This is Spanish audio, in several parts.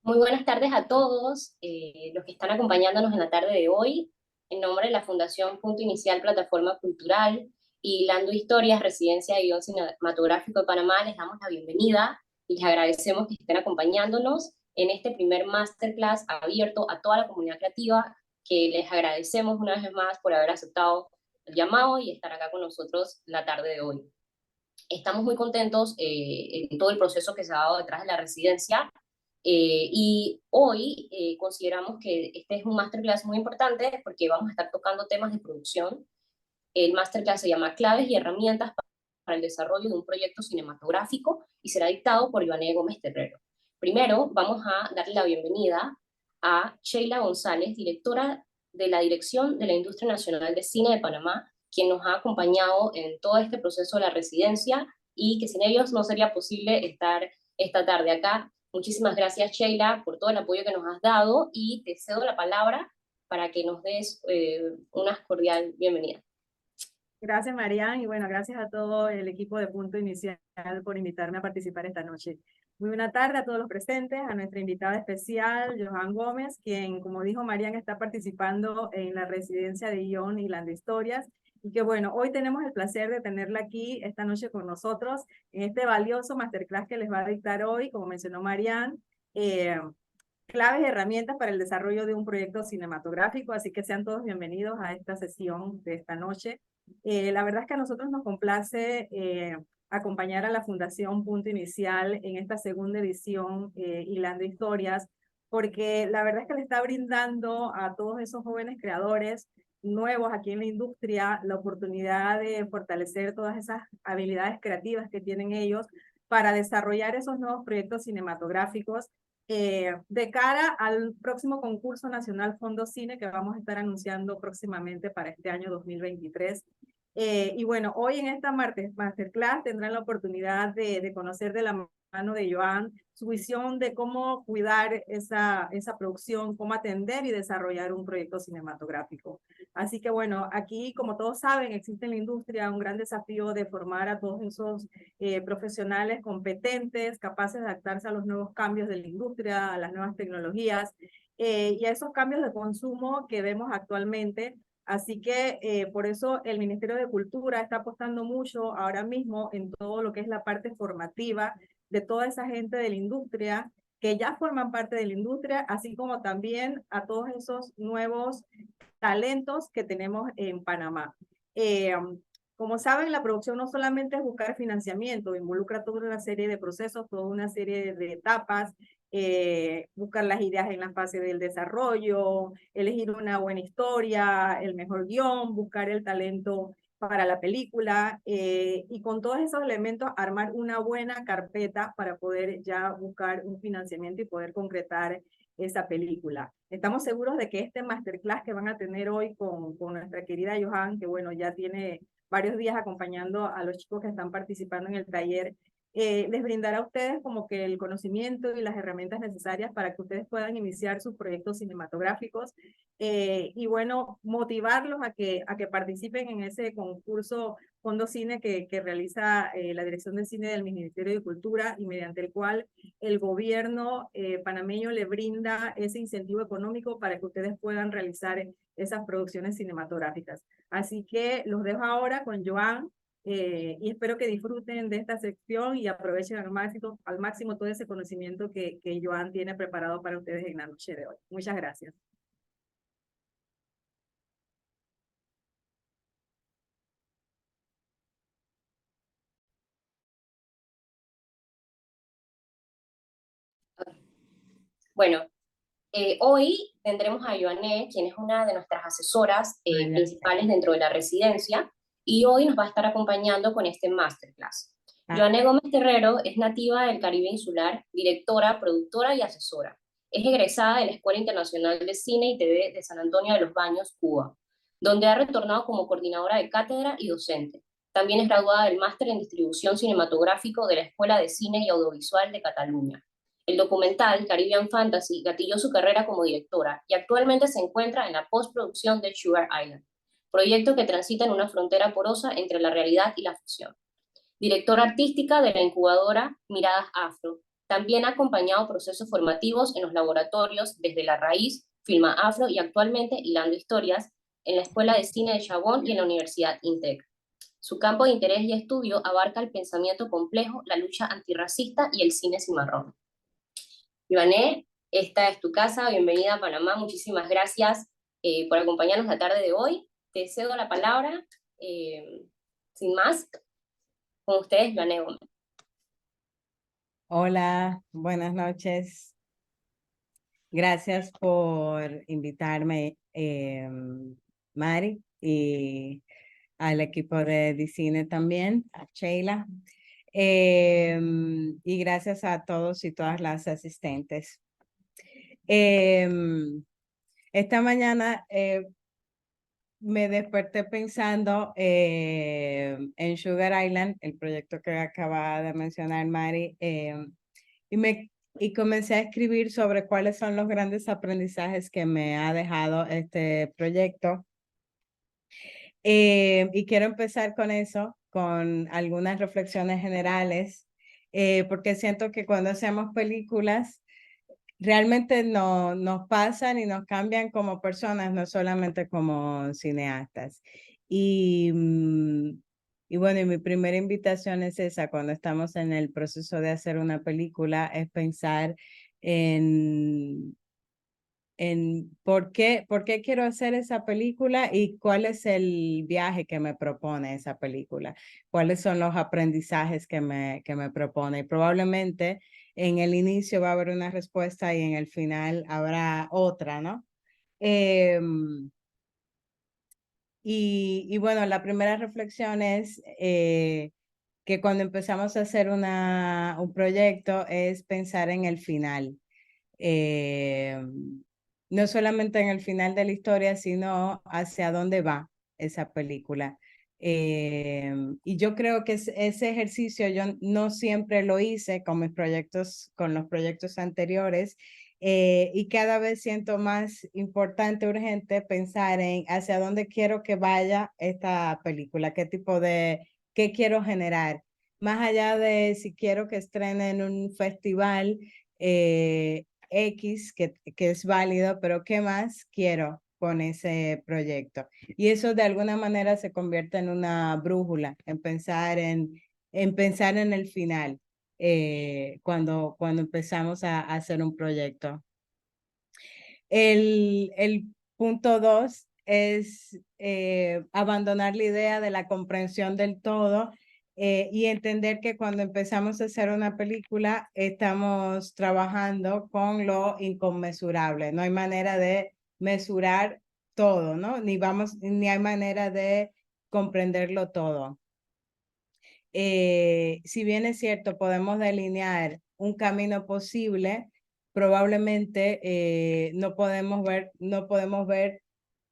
Muy buenas tardes a todos los que están acompañándonos en la tarde de hoy. En nombre de la Fundación Punto Inicial Plataforma Cultural y Lando Historias, Residencia de Guión Cinematográfico de Panamá, les damos la bienvenida y les agradecemos que estén acompañándonos en este primer masterclass abierto a toda la comunidad creativa, que les agradecemos una vez más por haber aceptado el llamado y estar acá con nosotros la tarde de hoy. Estamos muy contentos en todo el proceso que se ha dado detrás de la residencia y hoy consideramos que este es un masterclass muy importante porque vamos a estar tocando temas de producción. El masterclass se llama Claves y herramientas para el desarrollo de un proyecto cinematográfico y será dictado por Ivane Gómez Terrero. Primero vamos a darle la bienvenida a Sheila González, directora de la Dirección de la Industria Nacional de Cine de Panamá, quien nos ha acompañado en todo este proceso de la residencia y que sin ellos no sería posible estar esta tarde acá. Muchísimas gracias, Sheila, por todo el apoyo que nos has dado y te cedo la palabra para que nos des una cordial bienvenida. Gracias, Marian, y bueno, gracias a todo el equipo de Punto Inicial por invitarme a participar esta noche. Muy buena tarde a todos los presentes, a nuestra invitada especial, Johan Gómez, quien, como dijo Marian, está participando en la residencia de Guión y Land Historias, y que bueno, hoy tenemos el placer de tenerla aquí esta noche con nosotros en este valioso masterclass que les va a dictar hoy, como mencionó Marian, claves y herramientas para el desarrollo de un proyecto cinematográfico, así que sean todos bienvenidos a esta sesión de esta noche. La verdad es que a nosotros nos complace acompañar a la Fundación Punto Inicial en esta segunda edición, Hilando Historias, porque la verdad es que le está brindando a todos esos jóvenes creadores nuevos aquí en la industria la oportunidad de fortalecer todas esas habilidades creativas que tienen ellos para desarrollar esos nuevos proyectos cinematográficos de cara al próximo concurso nacional Fondo Cine que vamos a estar anunciando próximamente para este año 2023. Y bueno, hoy en esta masterclass tendrán la oportunidad de conocer de la mano de Joan su visión de cómo cuidar esa producción, cómo atender y desarrollar un proyecto cinematográfico. Así que bueno, aquí como todos saben, existe en la industria un gran desafío de formar a todos esos profesionales competentes, capaces de adaptarse a los nuevos cambios de la industria, a las nuevas tecnologías y a esos cambios de consumo que vemos actualmente. Así que por eso el Ministerio de Cultura está apostando mucho ahora mismo en todo lo que es la parte formativa de toda esa gente de la industria que ya forman parte de la industria, así como también a todos esos nuevos talentos que tenemos en Panamá. Como saben, la producción no solamente es buscar financiamiento, involucra toda una serie de procesos, toda una serie de etapas, buscar las ideas en la fase del desarrollo, elegir una buena historia, el mejor guión, buscar el talento para la película y con todos esos elementos armar una buena carpeta para poder ya buscar un financiamiento y poder concretar esa película. Estamos seguros de que este masterclass que van a tener hoy con nuestra querida Johan, que bueno, ya tiene varios días acompañando a los chicos que están participando en el taller, les brindará a ustedes como que el conocimiento y las herramientas necesarias para que ustedes puedan iniciar sus proyectos cinematográficos y bueno, motivarlos a que participen en ese concurso Fondo Cine que realiza la Dirección de Cine del Ministerio de Cultura y mediante el cual el gobierno panameño le brinda ese incentivo económico para que ustedes puedan realizar esas producciones cinematográficas. Así que los dejo ahora con Joan y espero que disfruten de esta sección y aprovechen al máximo todo ese conocimiento que Joan tiene preparado para ustedes en la noche de hoy. Muchas gracias. Bueno, hoy tendremos a Joanne, quien es una de nuestras asesoras principales dentro de la residencia, y hoy nos va a estar acompañando con este masterclass. Joanne Gómez Terrero es nativa del Caribe Insular, directora, productora y asesora. Es egresada de la Escuela Internacional de Cine y TV de San Antonio de los Baños, Cuba, donde ha retornado como coordinadora de cátedra y docente. También es graduada del Máster en Distribución Cinematográfico de la Escuela de Cine y Audiovisual de Cataluña. El documental Caribbean Fantasy gatilló su carrera como directora y actualmente se encuentra en la postproducción de Sugar Island, proyecto que transita en una frontera porosa entre la realidad y la ficción. Directora artística de la incubadora Miradas Afro, También ha acompañado procesos formativos en los laboratorios desde La Raíz, Filma Afro y actualmente Hilando Historias en la Escuela de Cine de Chabón y en la Universidad INTEC. Su campo de interés y estudio abarca el pensamiento complejo, la lucha antirracista y el cine cimarrón. Ivané, esta es tu casa, bienvenida a Panamá, muchísimas gracias por acompañarnos la tarde de hoy. Te cedo la palabra. eh, Sin más, con ustedes, Ivané Gómez. Hola, buenas noches. Gracias por invitarme, Mari, y al equipo de Dicine también, a Sheila. Y gracias a todos y todas las asistentes. Esta mañana me desperté pensando en Sugar Island, el proyecto que acaba de mencionar Mari, y comencé a escribir sobre cuáles son los grandes aprendizajes que me ha dejado este proyecto. Y quiero empezar con eso, con algunas reflexiones generales, porque siento que cuando hacemos películas, realmente nos pasan y nos cambian como personas, no solamente como cineastas. Y, y bueno, y mi primera invitación es esa, cuando estamos en el proceso de hacer una película, es pensar en por qué quiero hacer esa película y cuál es el viaje que me propone esa película, cuáles son los aprendizajes que me propone. Y probablemente en el inicio va a haber una respuesta y en el final habrá otra, ¿no? Y bueno, la primera reflexión es que cuando empezamos a hacer un proyecto es pensar en el final. Eh, no solamente en el final de la historia, sino hacia dónde va esa película. Y yo creo que ese ejercicio yo no siempre lo hice con mis proyectos, con los proyectos anteriores, y cada vez siento más importante, urgente pensar en hacia dónde quiero que vaya esta película, qué quiero generar. Más allá de si quiero que estrene en un festival, X, que es válido, pero ¿qué más quiero con ese proyecto? Y eso de alguna manera se convierte en una brújula, en pensar en el final, cuando empezamos a hacer un proyecto. El punto dos es abandonar la idea de la comprensión del todo, y entender que cuando empezamos a hacer una película estamos trabajando con lo inconmensurable. No hay manera de mesurar todo, ¿no? Ni hay manera de comprenderlo todo. Si bien es cierto, podemos delinear un camino posible, probablemente no podemos ver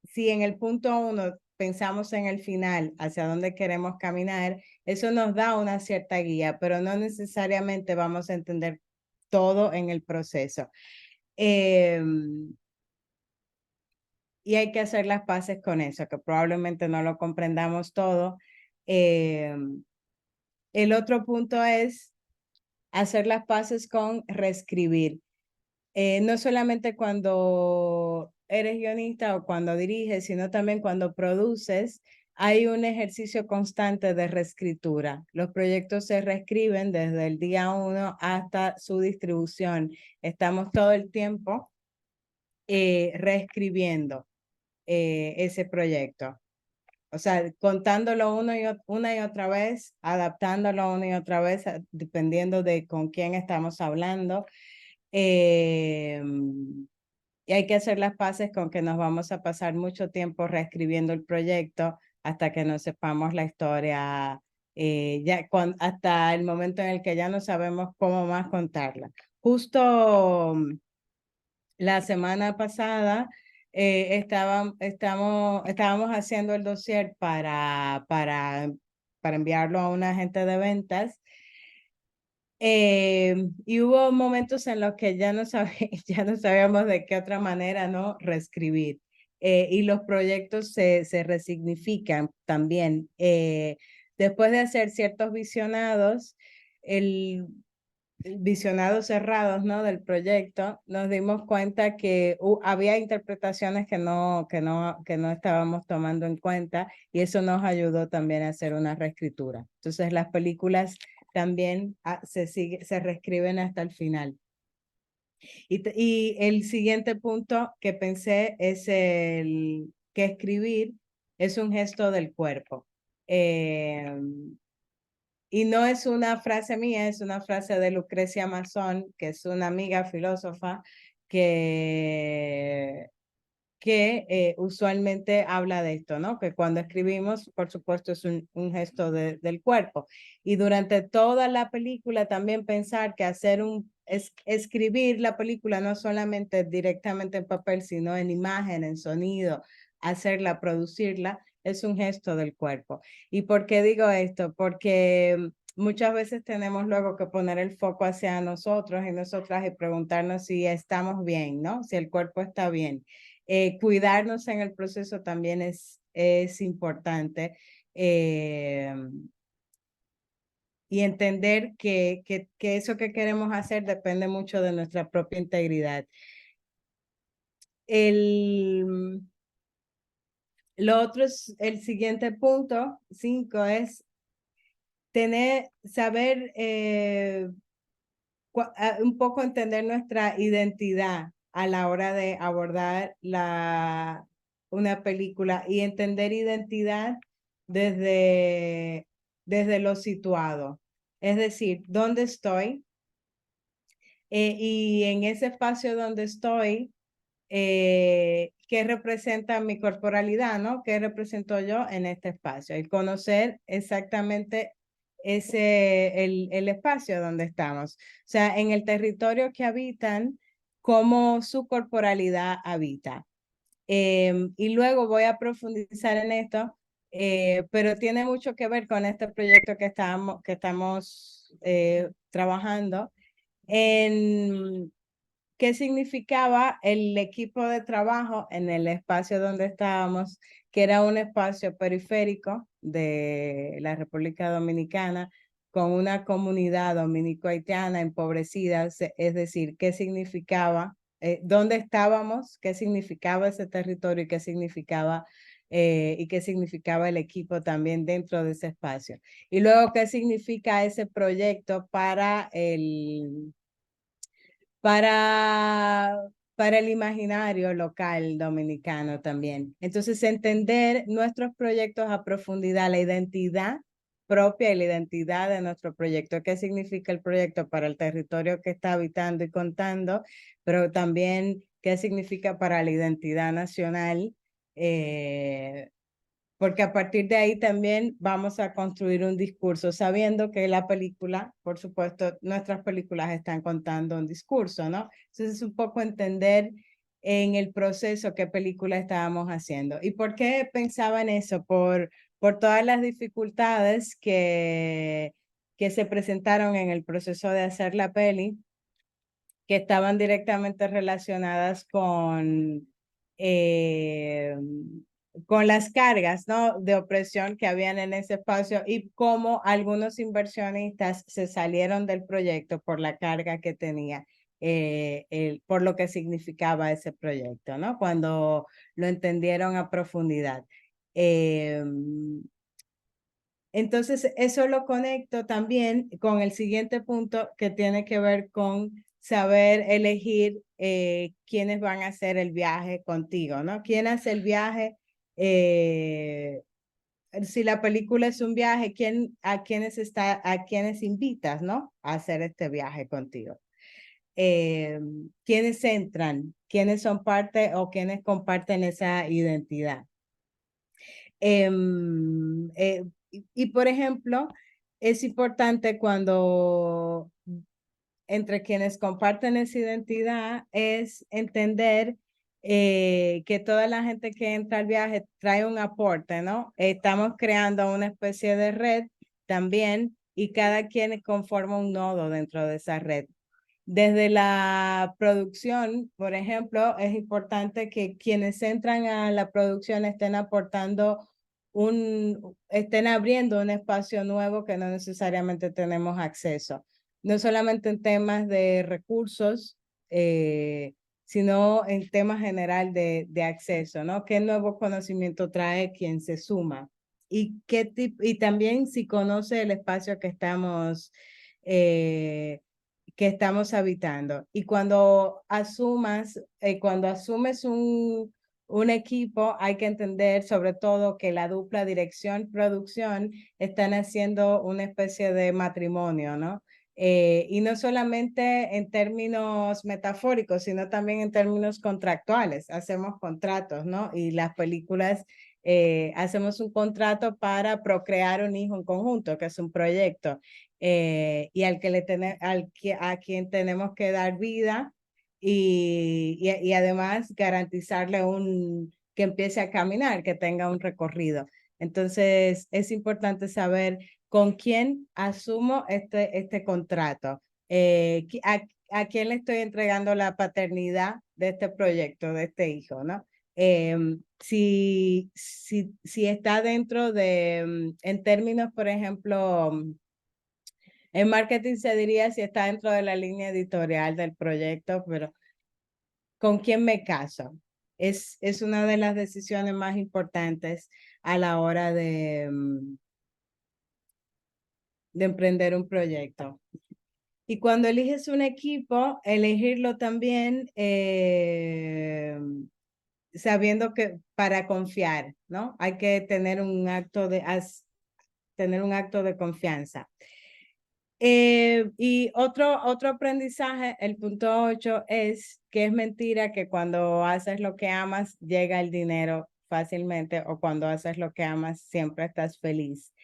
si en el punto uno pensamos en el final, hacia dónde queremos caminar, eso nos da una cierta guía, pero no necesariamente vamos a entender todo en el proceso. Y hay que hacer las paces con eso, que probablemente no lo comprendamos todo. El otro punto es hacer las paces con reescribir. No solamente cuando eres guionista o cuando diriges, sino también cuando produces, hay un ejercicio constante de reescritura. Los proyectos se reescriben desde el día uno hasta su distribución. Estamos todo el tiempo reescribiendo ese proyecto. O sea, contándolo una y otra vez, adaptándolo una y otra vez, dependiendo de con quién estamos hablando. Y hay que hacer las paces con que nos vamos a pasar mucho tiempo reescribiendo el proyecto hasta que no sepamos la historia, hasta el momento en el que ya no sabemos cómo más contarla. Justo la semana pasada estábamos haciendo el dossier para enviarlo a un agente de ventas. Y hubo momentos en los que ya no sabíamos de qué otra manera no reescribir. Y los proyectos se resignifican también. Después de hacer ciertos visionados, visionados cerrados, ¿no? Del proyecto, nos dimos cuenta que había interpretaciones que no estábamos tomando en cuenta y eso nos ayudó también a hacer una reescritura. Entonces las películas también se reescriben hasta el final. Y el siguiente punto que pensé es el que escribir es un gesto del cuerpo. Y no es una frase mía, es una frase de Lucrecia Mazón, que es una amiga filósofa que usualmente habla de esto, ¿no? Que cuando escribimos, por supuesto, es un gesto del cuerpo. Y durante toda la película también pensar que escribir la película no solamente directamente en papel, sino en imagen, en sonido, hacerla, producirla, es un gesto del cuerpo. ¿Y por qué digo esto? Porque muchas veces tenemos luego que poner el foco hacia nosotros y nosotras y preguntarnos si estamos bien, ¿no? Si el cuerpo está bien. Cuidarnos en el proceso también es importante. Y entender que eso que queremos hacer depende mucho de nuestra propia integridad. Lo otro es, el siguiente punto, 5, es saber un poco entender nuestra identidad a la hora de abordar una película y entender identidad desde lo situado. Es decir, ¿dónde estoy? Y en ese espacio donde estoy, ¿qué representa mi corporalidad, no? ¿Qué represento yo en este espacio? Y conocer exactamente el espacio donde estamos. O sea, en el territorio que habitan, cómo su corporalidad habita. Y luego voy a profundizar en esto, pero tiene mucho que ver con este proyecto que estamos trabajando en qué significaba el equipo de trabajo en el espacio donde estábamos, que era un espacio periférico de la República Dominicana, con una comunidad dominico-haitiana empobrecida, es decir, qué significaba, dónde estábamos, qué significaba ese territorio y qué significaba el equipo también dentro de ese espacio. Y luego, qué significa ese proyecto para el imaginario local dominicano también. Entonces, entender nuestros proyectos a profundidad, la identidad propia y la identidad de nuestro proyecto, qué significa el proyecto para el territorio que está habitando y contando, pero también qué significa para la identidad nacional, porque a partir de ahí también vamos a construir un discurso, sabiendo que la película, por supuesto, nuestras películas están contando un discurso, ¿no? Entonces es un poco entender en el proceso qué película estábamos haciendo. ¿Y por qué pensaba en eso? Por todas las dificultades que se presentaron en el proceso de hacer la peli, que estaban directamente relacionadas eh, con las cargas, ¿no? De opresión que habían en ese espacio y cómo algunos inversionistas se salieron del proyecto por la carga que tenía, por lo que significaba ese proyecto, ¿no? Cuando lo entendieron a profundidad. Entonces, eso lo conecto también con el siguiente punto que tiene que ver con saber elegir quiénes van a hacer el viaje contigo, ¿no? ¿Quién hace el viaje? Si la película es un viaje, a quiénes invitas, ¿no? A hacer este viaje contigo. ¿Quiénes entran? ¿Quiénes son parte o quiénes comparten esa identidad? Y por ejemplo, es importante cuando entre quienes comparten esa identidad es entender que toda la gente que entra al viaje trae un aporte, ¿no? Estamos creando una especie de red también y cada quien conforma un nodo dentro de esa red. Desde la producción, por ejemplo, es importante que quienes entran a la producción estén estén abriendo un espacio nuevo que no necesariamente tenemos acceso. no solamente en temas de recursos, sino en temas general de acceso, ¿no? ¿Qué nuevo conocimiento trae quien se suma? Y, y también si conoce el espacio que estamos habitando. Y cuando asumes un equipo, hay que entender sobre todo que la dupla dirección-producción están haciendo una especie de matrimonio, ¿no? Y no solamente en términos metafóricos, sino también en términos contractuales. Hacemos contratos, ¿no? Y las películas, hacemos un contrato para procrear un hijo en conjunto, que es un proyecto, y a quien tenemos que dar vida y además garantizarle que empiece a caminar, que tenga un recorrido. Entonces, es importante saber con quién asumo este contrato, a quién le estoy entregando la paternidad de este proyecto, de este hijo, ¿no? Si está dentro en términos, por ejemplo, en marketing se diría si está dentro de la línea editorial del proyecto, pero ¿con quién me caso? Es una de las decisiones más importantes a la hora de emprender un proyecto. Y cuando eliges un equipo, elegirlo también sabiendo que para confiar, ¿no? Hay que tener tener un acto de confianza. Y otro aprendizaje, el punto 8, es que es mentira que cuando haces lo que amas, llega el dinero fácilmente, o cuando haces lo que amas, siempre estás feliz.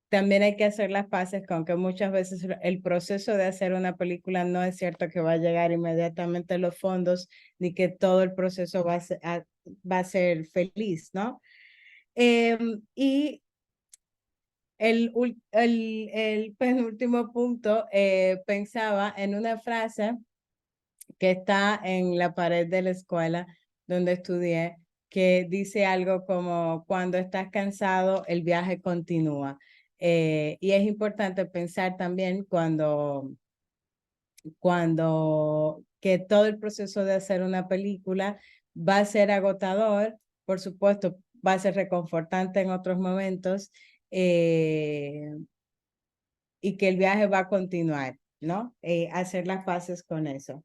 También hay que hacer las paces con que muchas veces el proceso de hacer una película no es cierto que va a llegar inmediatamente los fondos, ni que todo el proceso va a ser feliz, ¿no? Y el penúltimo punto, pensaba en una frase que está en la pared de la escuela donde estudié, que dice algo como: cuando estás cansado, el viaje continúa. Y es importante pensar también cuando que todo el proceso de hacer una película va a ser agotador, por supuesto, va a ser reconfortante en otros momentos, y que el viaje va a continuar, ¿no? Hacer las paces con eso.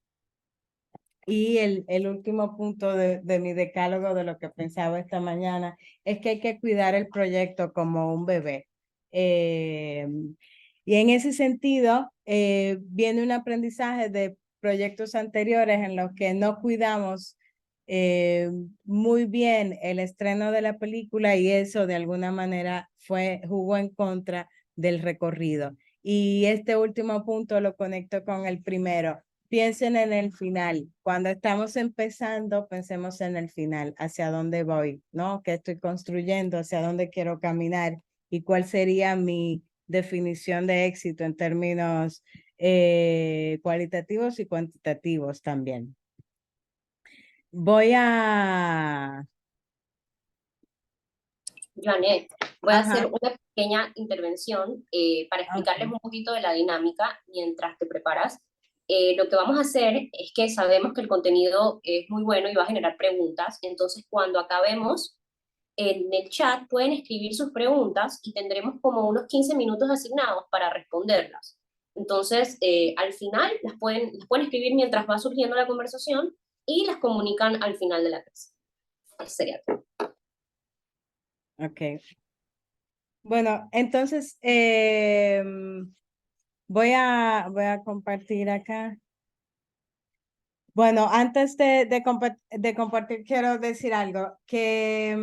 Y el último punto de mi decálogo de lo que pensaba esta mañana es que hay que cuidar el proyecto como un bebé. Y en ese sentido, viene un aprendizaje de proyectos anteriores en los que no cuidamos muy bien el estreno de la película, y eso de alguna manera jugó en contra del recorrido. Y este último punto lo conecto con el primero. Piensen en el final. Cuando estamos empezando, pensemos en el final, hacia dónde voy, ¿no? ¿Qué estoy construyendo? ¿Hacia dónde quiero caminar? ¿Y cuál sería mi definición de éxito en términos cualitativos y cuantitativos también? Voy a... Janet, voy a hacer Ajá, una pequeña intervención para explicarles ok. un poquito de la dinámica mientras te preparas. Lo que vamos a hacer es que sabemos que el contenido es muy bueno y va a generar preguntas, entonces cuando acabemos en el chat pueden escribir sus preguntas y tendremos como unos 15 minutos asignados para responderlas. Entonces, al final las pueden escribir mientras va surgiendo la conversación y las comunican al final de la clase. Ese sería todo. Ok. Bueno, entonces voy a compartir acá. Bueno, antes de compartir, quiero decir algo, que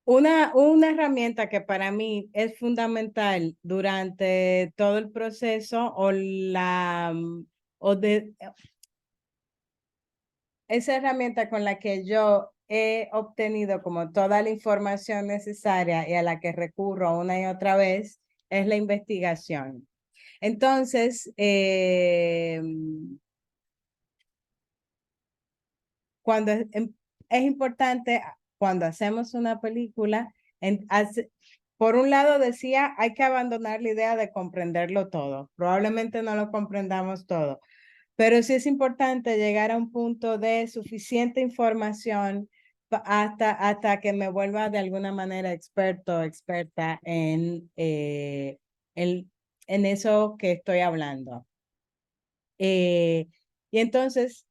una herramienta que para mí es fundamental durante todo el proceso, esa herramienta con la que yo he obtenido como toda la información necesaria y a la que recurro una y otra vez, es la investigación. Entonces, cuando es importante, cuando hacemos una película, por un lado decía, hay que abandonar la idea de comprenderlo todo. Probablemente no lo comprendamos todo, pero sí es importante llegar a un punto de suficiente información hasta que me vuelva de alguna manera experto o experta el- en eso que estoy hablando. Y entonces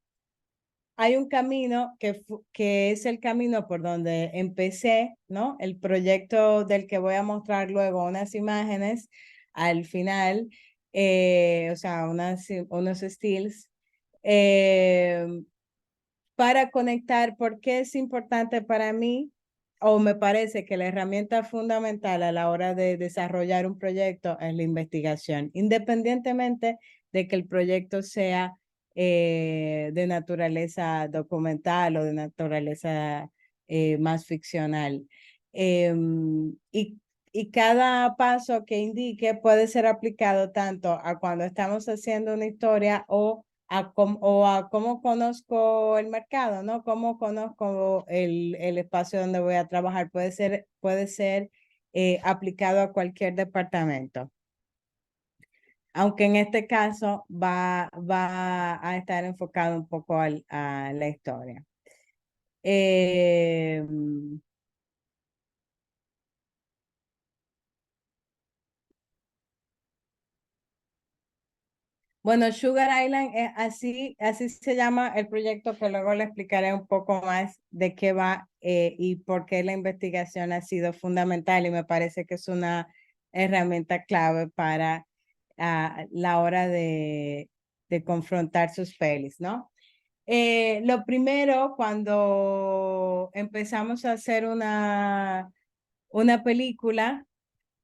hay un camino que es el camino por donde empecé, ¿no? El proyecto del que voy a mostrar luego unas imágenes al final, o sea, unos stills, eh, para conectar por qué es importante para mí, o me parece que la herramienta fundamental a la hora de desarrollar un proyecto es la investigación, independientemente de que el proyecto sea de naturaleza documental o de naturaleza más ficcional. Y, y cada paso que indique puede ser aplicado tanto a cuando estamos haciendo una historia o a cómo conozco el mercado, ¿no? Cómo conozco el espacio donde voy a trabajar. Puede ser aplicado a cualquier departamento. Aunque en este caso va a estar enfocado un poco a la historia. Eh, Bueno, Sugar Island, así se llama el proyecto, que luego le explicaré un poco más de qué va y por qué la investigación ha sido fundamental y me parece que es una herramienta clave para la hora de confrontar sus pelis, ¿no? Lo primero, cuando empezamos a hacer una película,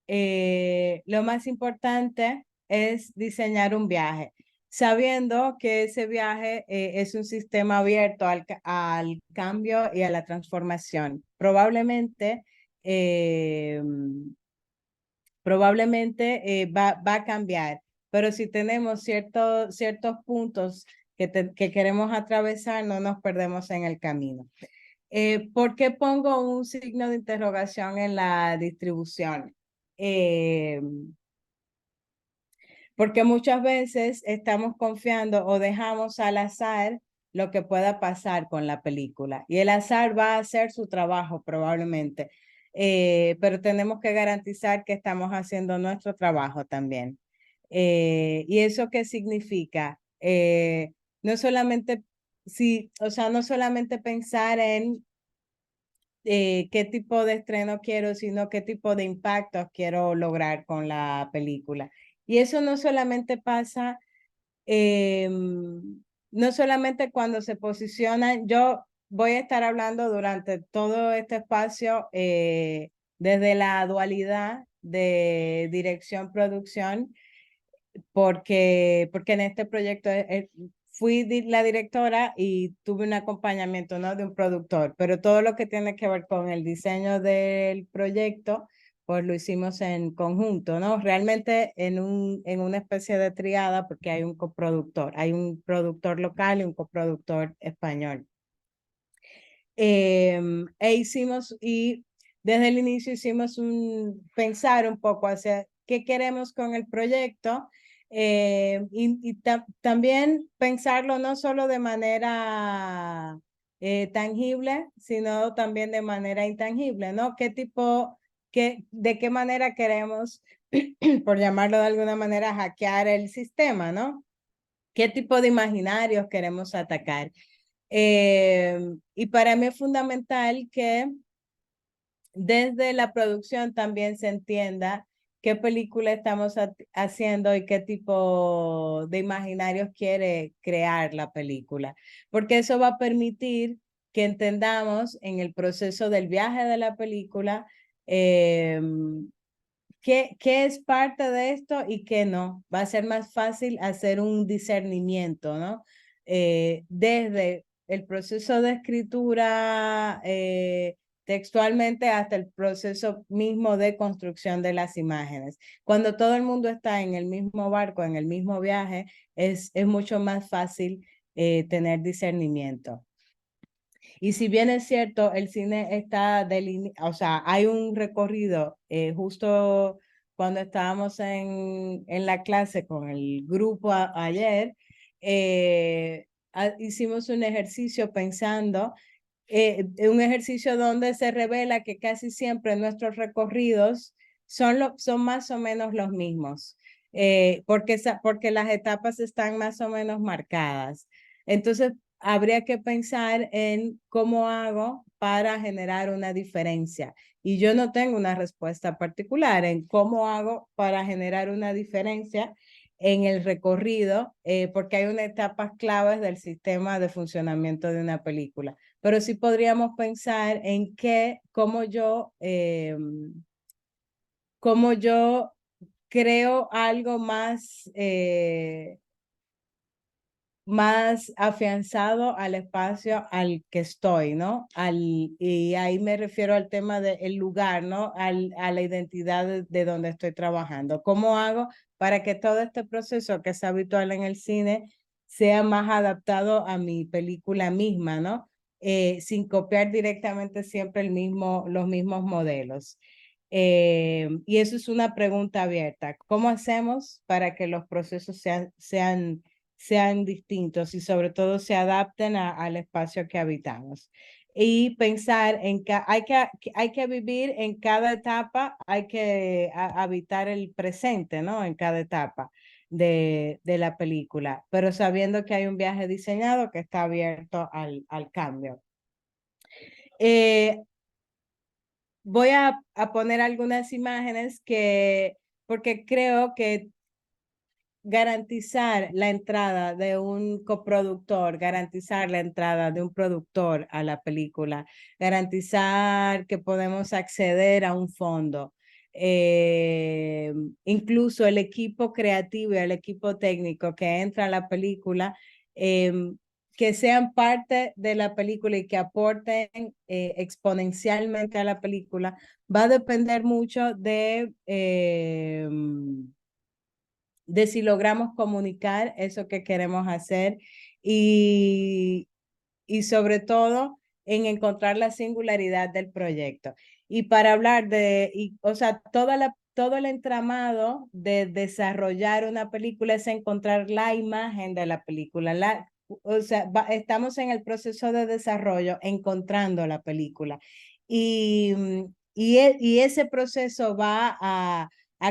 lo más importante es diseñar un viaje, sabiendo que ese viaje es un sistema abierto al cambio y a la transformación. Eh, probablemente va a cambiar, pero si tenemos ciertos puntos que queremos atravesar, no nos perdemos en el camino. ¿Por qué pongo un signo de interrogación en la distribución? Eh, Porque muchas veces estamos confiando o dejamos al azar lo que pueda pasar con la película. Y el azar va a hacer su trabajo probablemente, pero tenemos que garantizar que estamos haciendo nuestro trabajo también. ¿Y eso qué significa? No solamente, sí, o sea, no solamente pensar en qué tipo de estreno quiero, sino qué tipo de impactos quiero lograr con la película. Y eso no solamente pasa, no solamente cuando se posicionan, yo voy a estar hablando durante todo este espacio desde la dualidad de dirección-producción porque en este proyecto fui la directora y tuve un acompañamiento, ¿no? De un productor, pero todo lo que tiene que ver con el diseño del proyecto, pues lo hicimos en conjunto, ¿no? Realmente en una especie de triada porque hay un coproductor, hay un productor local y un coproductor español. Y desde el inicio hicimos pensar un poco hacia qué queremos con el proyecto y también pensarlo no solo de manera tangible, sino también de manera intangible, ¿no? De qué manera queremos, por llamarlo de alguna manera, hackear el sistema, ¿no? ¿Qué tipo de imaginarios queremos atacar? Y para mí es fundamental que desde la producción también se entienda qué película estamos haciendo y qué tipo de imaginarios quiere crear la película, porque eso va a permitir que entendamos en el proceso del viaje de la película eh, qué es parte de esto y qué no. Va a ser más fácil hacer un discernimiento, ¿no? Desde el proceso de escritura textualmente hasta el proceso mismo de construcción de las imágenes. Cuando todo el mundo está en el mismo barco, en el mismo viaje, es mucho más fácil tener discernimiento. Y si bien es cierto, el cine está o sea, hay un recorrido justo cuando estábamos en la clase con el grupo ayer, hicimos un ejercicio pensando, un ejercicio donde se revela que casi siempre nuestros recorridos son más o menos los mismos, porque las etapas están más o menos marcadas. Entonces, habría que pensar en cómo hago para generar una diferencia. Y yo no tengo una respuesta particular en cómo hago para generar una diferencia en el recorrido, porque hay unas etapas claves del sistema de funcionamiento de una película. Pero sí podríamos pensar en cómo yo creo algo más afianzado al espacio al que estoy, ¿no? Y ahí me refiero al tema del lugar, ¿no? A la identidad de donde estoy trabajando. ¿Cómo hago para que todo este proceso que es habitual en el cine sea más adaptado a mi película misma, ¿no? Sin copiar directamente siempre los mismos modelos. Y eso es una pregunta abierta. ¿Cómo hacemos para que los procesos sean distintos y sobre todo se adapten al espacio que habitamos? Y pensar en que hay que vivir en cada etapa, hay que habitar el presente, ¿no? En cada etapa de la película, pero sabiendo que hay un viaje diseñado que está abierto al cambio. Voy a poner algunas imágenes porque creo que garantizar la entrada de un coproductor, garantizar la entrada de un productor a la película, garantizar que podemos acceder a un fondo, incluso el equipo creativo y el equipo técnico que entra a la película, que sean parte de la película y que aporten exponencialmente a la película, va a depender mucho de si logramos comunicar eso que queremos hacer y, y sobre todo en encontrar la singularidad del proyecto. Y para hablar o sea, todo el entramado de desarrollar una película es encontrar la imagen de la película. O sea, estamos en el proceso de desarrollo encontrando la película. Y ese proceso va a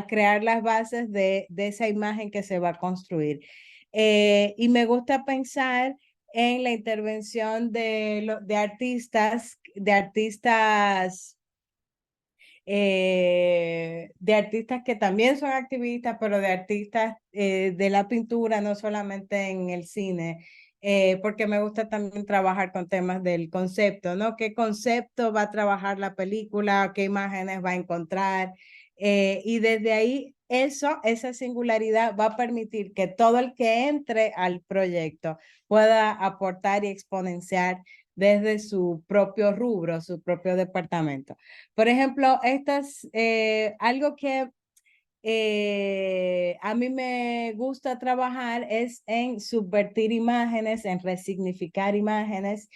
crear las bases de esa imagen que se va a construir. Y me gusta pensar en la intervención de artistas que también son activistas, pero de artistas de la pintura, no solamente en el cine, porque me gusta también trabajar con temas del concepto, ¿no? ¿Qué concepto va a trabajar la película? ¿Qué imágenes va a encontrar? Y desde ahí, esa singularidad va a permitir que todo el que entre al proyecto pueda aportar y exponenciar desde su propio rubro, su propio departamento. Por ejemplo, algo que a mí me gusta trabajar es en subvertir imágenes, en resignificar imágenes,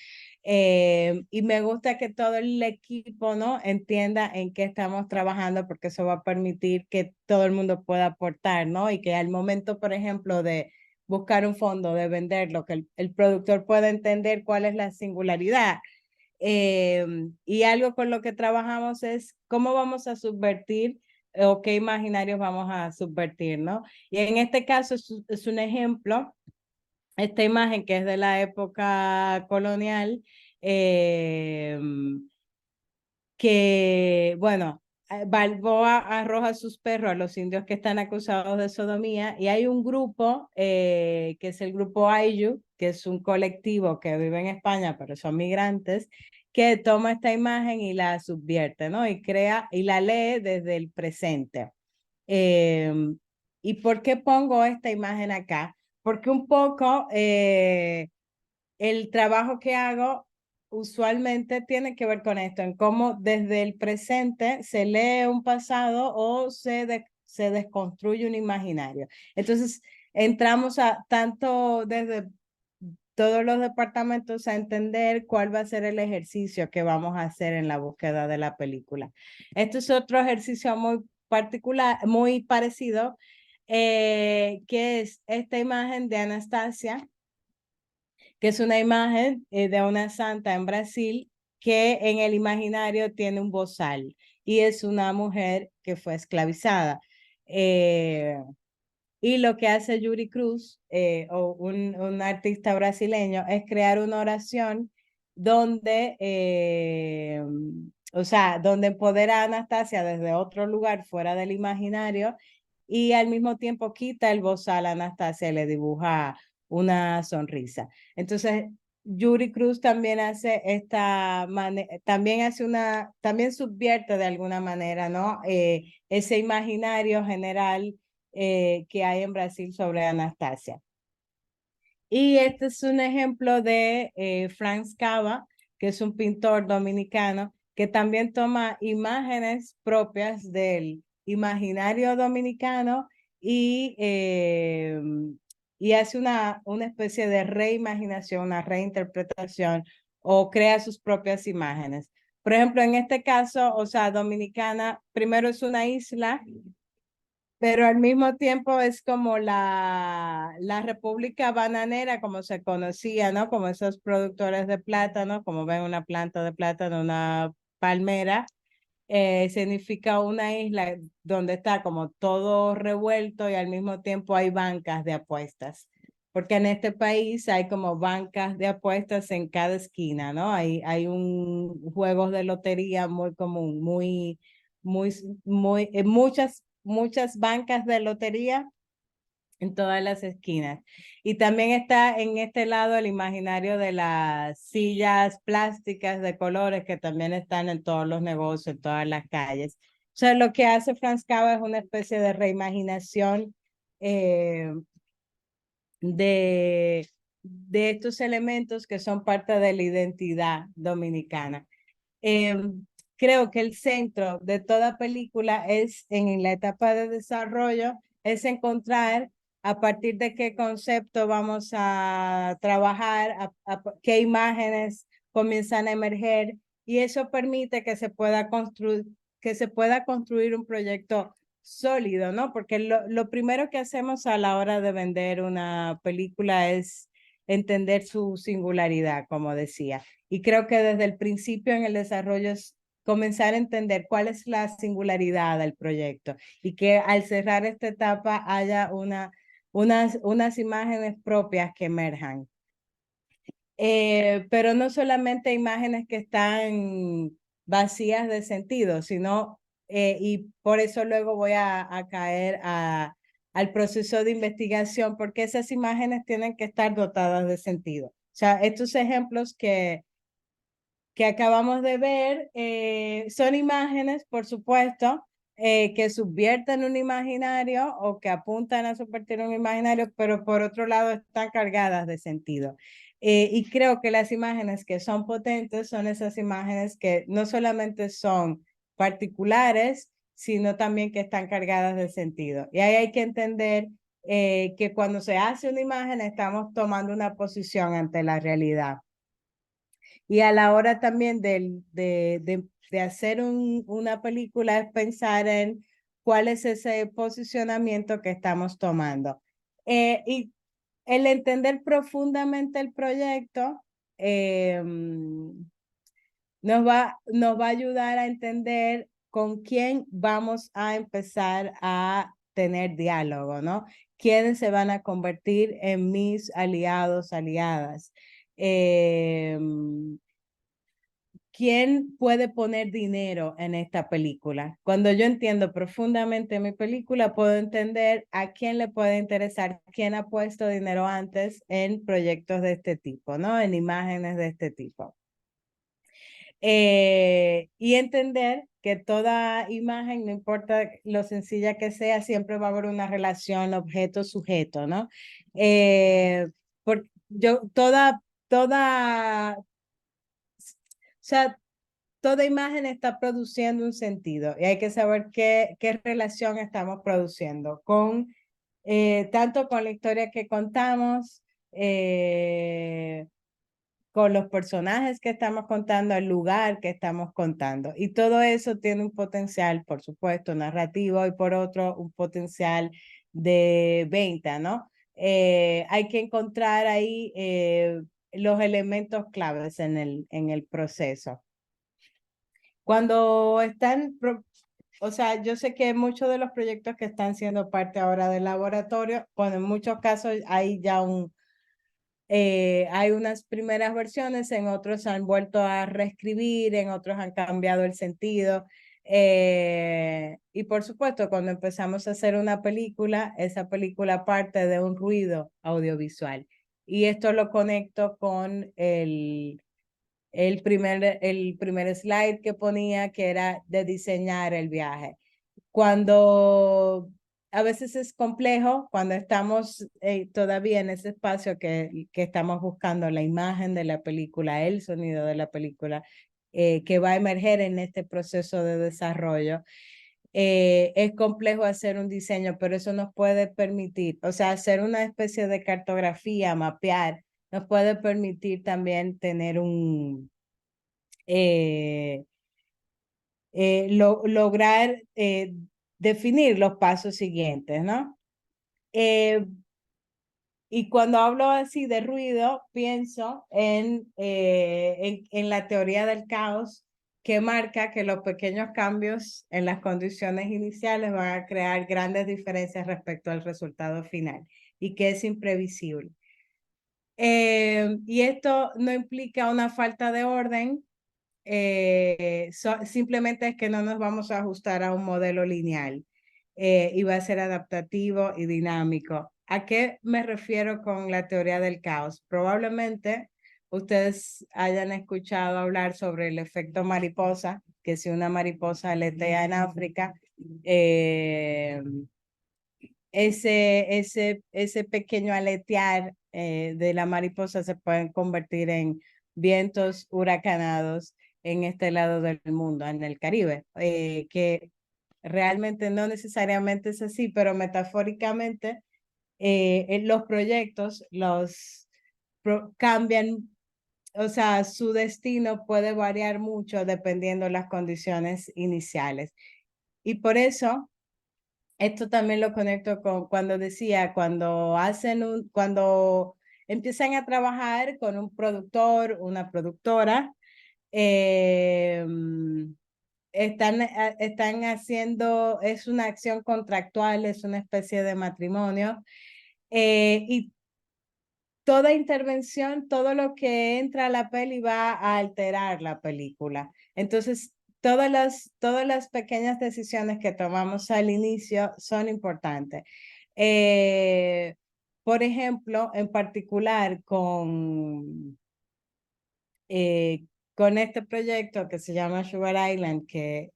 y me gusta que todo el equipo, ¿no? entienda en qué estamos trabajando, porque eso va a permitir que todo el mundo pueda aportar, ¿no? Y que al momento, por ejemplo, de buscar un fondo, de venderlo, que el productor pueda entender cuál es la singularidad. Y algo con lo que trabajamos es cómo vamos a subvertir o qué imaginarios vamos a subvertir, ¿no? Y en este caso es un ejemplo, esta imagen que es de la época colonial, eh, que, bueno, Balboa arroja a sus perros a los indios que están acusados de sodomía, y hay un grupo que es el grupo Ayllu, que es un colectivo que vive en España, pero son migrantes, que toma esta imagen y la subvierte, ¿no? Y crea y la lee desde el presente. ¿Y por qué pongo esta imagen acá? Porque un poco el trabajo que hago usualmente tiene que ver con esto, en cómo desde el presente se lee un pasado o se desconstruye un imaginario. Entonces, entramos tanto desde todos los departamentos a entender cuál va a ser el ejercicio que vamos a hacer en la búsqueda de la película. Este es otro ejercicio muy particular, muy parecido, que es esta imagen de Anastasia, que es una imagen de una santa en Brasil que en el imaginario tiene un bozal y es una mujer que fue esclavizada. Y lo que hace Yuri Cruz, o un artista brasileño, es crear una oración donde, o sea, donde empodera a Anastasia desde otro lugar fuera del imaginario y al mismo tiempo quita el bozal a Anastasia y le dibuja una sonrisa. Entonces, Yuri Cruz también hace también subvierte de alguna manera, ¿no? Ese imaginario general que hay en Brasil sobre Anastasia. Y este es un ejemplo de Franz Cava, que es un pintor dominicano, que también toma imágenes propias del imaginario dominicano y hace una especie de reimaginación, una reinterpretación o crea sus propias imágenes. Por ejemplo, en este caso, o sea, Dominicana, primero es una isla, pero al mismo tiempo es como la República Bananera, como se conocía, ¿no? Como esos productores de plátano, como ven una planta de plátano, una palmera, significa una isla donde está como todo revuelto y al mismo tiempo hay bancas de apuestas. Porque en este país hay como bancas de apuestas en cada esquina, ¿no? Hay un juegos de lotería muy común, muchas bancas de lotería en todas las esquinas. Y también está en este lado el imaginario de las sillas plásticas de colores que también están en todos los negocios, en todas las calles. O sea, lo que hace Franz Cava es una especie de reimaginación eh, de estos elementos que son parte de la identidad dominicana. Eh, Creo que el centro de toda película es en la etapa de desarrollo, es encontrar a partir de qué concepto vamos a trabajar, qué imágenes comienzan a emerger y eso permite que se pueda construir un proyecto sólido, ¿no? Porque lo primero que hacemos a la hora de vender una película es entender su singularidad, como decía. Y creo que desde el principio en el desarrollo es comenzar a entender cuál es la singularidad del proyecto y que al cerrar esta etapa haya unas imágenes propias que emerjan. Pero no solamente imágenes que están vacías de sentido, sino, y por eso luego voy a caer al proceso de investigación, porque esas imágenes tienen que estar dotadas de sentido. O sea, estos ejemplos que acabamos de ver son imágenes, por supuesto, que subvierten un imaginario o que apuntan a subvertir un imaginario, pero por otro lado están cargadas de sentido. Y creo que las imágenes que son potentes son esas imágenes que no solamente son particulares, sino también que están cargadas de sentido. Y ahí hay que entender que cuando se hace una imagen estamos tomando una posición ante la realidad. Y a la hora también de hacer una película es pensar en cuál es ese posicionamiento que estamos tomando. Y el entender profundamente el proyecto nos va a ayudar a entender con quién vamos a empezar a tener diálogo, ¿no? ¿Quiénes se van a convertir en mis aliados, aliadas? ¿Quién puede poner dinero en esta película? Cuando yo entiendo profundamente mi película, puedo entender a quién le puede interesar, quién ha puesto dinero antes en proyectos de este tipo, ¿no? En imágenes de este tipo. Y entender que toda imagen, no importa lo sencilla que sea, siempre va a haber una relación objeto-sujeto, ¿no? Porque o sea, toda imagen está produciendo un sentido y hay que saber qué relación estamos produciendo tanto con la historia que contamos, con los personajes que estamos contando, el lugar que estamos contando. Y todo eso tiene un potencial, por supuesto, narrativo y por otro, un potencial de venta, ¿no? Hay que encontrar ahí los elementos claves en el proceso. Cuando están, o sea, yo sé que muchos de los proyectos que están siendo parte ahora del laboratorio, bueno, en muchos casos hay ya hay unas primeras versiones, en otros han vuelto a reescribir, en otros han cambiado el sentido. Y por supuesto, cuando empezamos a hacer una película, esa película parte de un ruido audiovisual. Y esto lo conecto con el primer slide que ponía, que era de diseñar el viaje. Cuando a veces es complejo, cuando estamos todavía en ese espacio que estamos buscando la imagen de la película, el sonido de la película, que va a emerger en este proceso de desarrollo. Es complejo hacer un diseño, pero eso nos puede permitir, o sea, hacer una especie de cartografía, mapear, nos puede permitir también tener eh, lograr definir los pasos siguientes, ¿no? Y cuando hablo así de ruido, pienso en la teoría del caos, que marca que los pequeños cambios en las condiciones iniciales van a crear grandes diferencias respecto al resultado final y que es imprevisible. Y esto no implica una falta de orden, simplemente es que no nos vamos a ajustar a un modelo lineal y va a ser adaptativo y dinámico. ¿A qué me refiero con la teoría del caos? Probablemente ustedes hayan escuchado hablar sobre el efecto mariposa, que si una mariposa aletea en África, ese pequeño aletear de la mariposa se pueden convertir en vientos huracanados en este lado del mundo, en el Caribe, que realmente no necesariamente es así, pero metafóricamente en los proyectos cambian, o sea, su destino puede variar mucho dependiendo de las condiciones iniciales. Y por eso esto también lo conecto con cuando decía, cuando empiezan a trabajar con un productor, una productora, eh, están haciendo, es una acción contractual, es una especie de matrimonio, y toda intervención, todo lo que entra a la peli va a alterar la película. Entonces, todas las pequeñas decisiones que tomamos al inicio son importantes. Eh, por ejemplo, en particular con este proyecto que se llama Sugar Island, que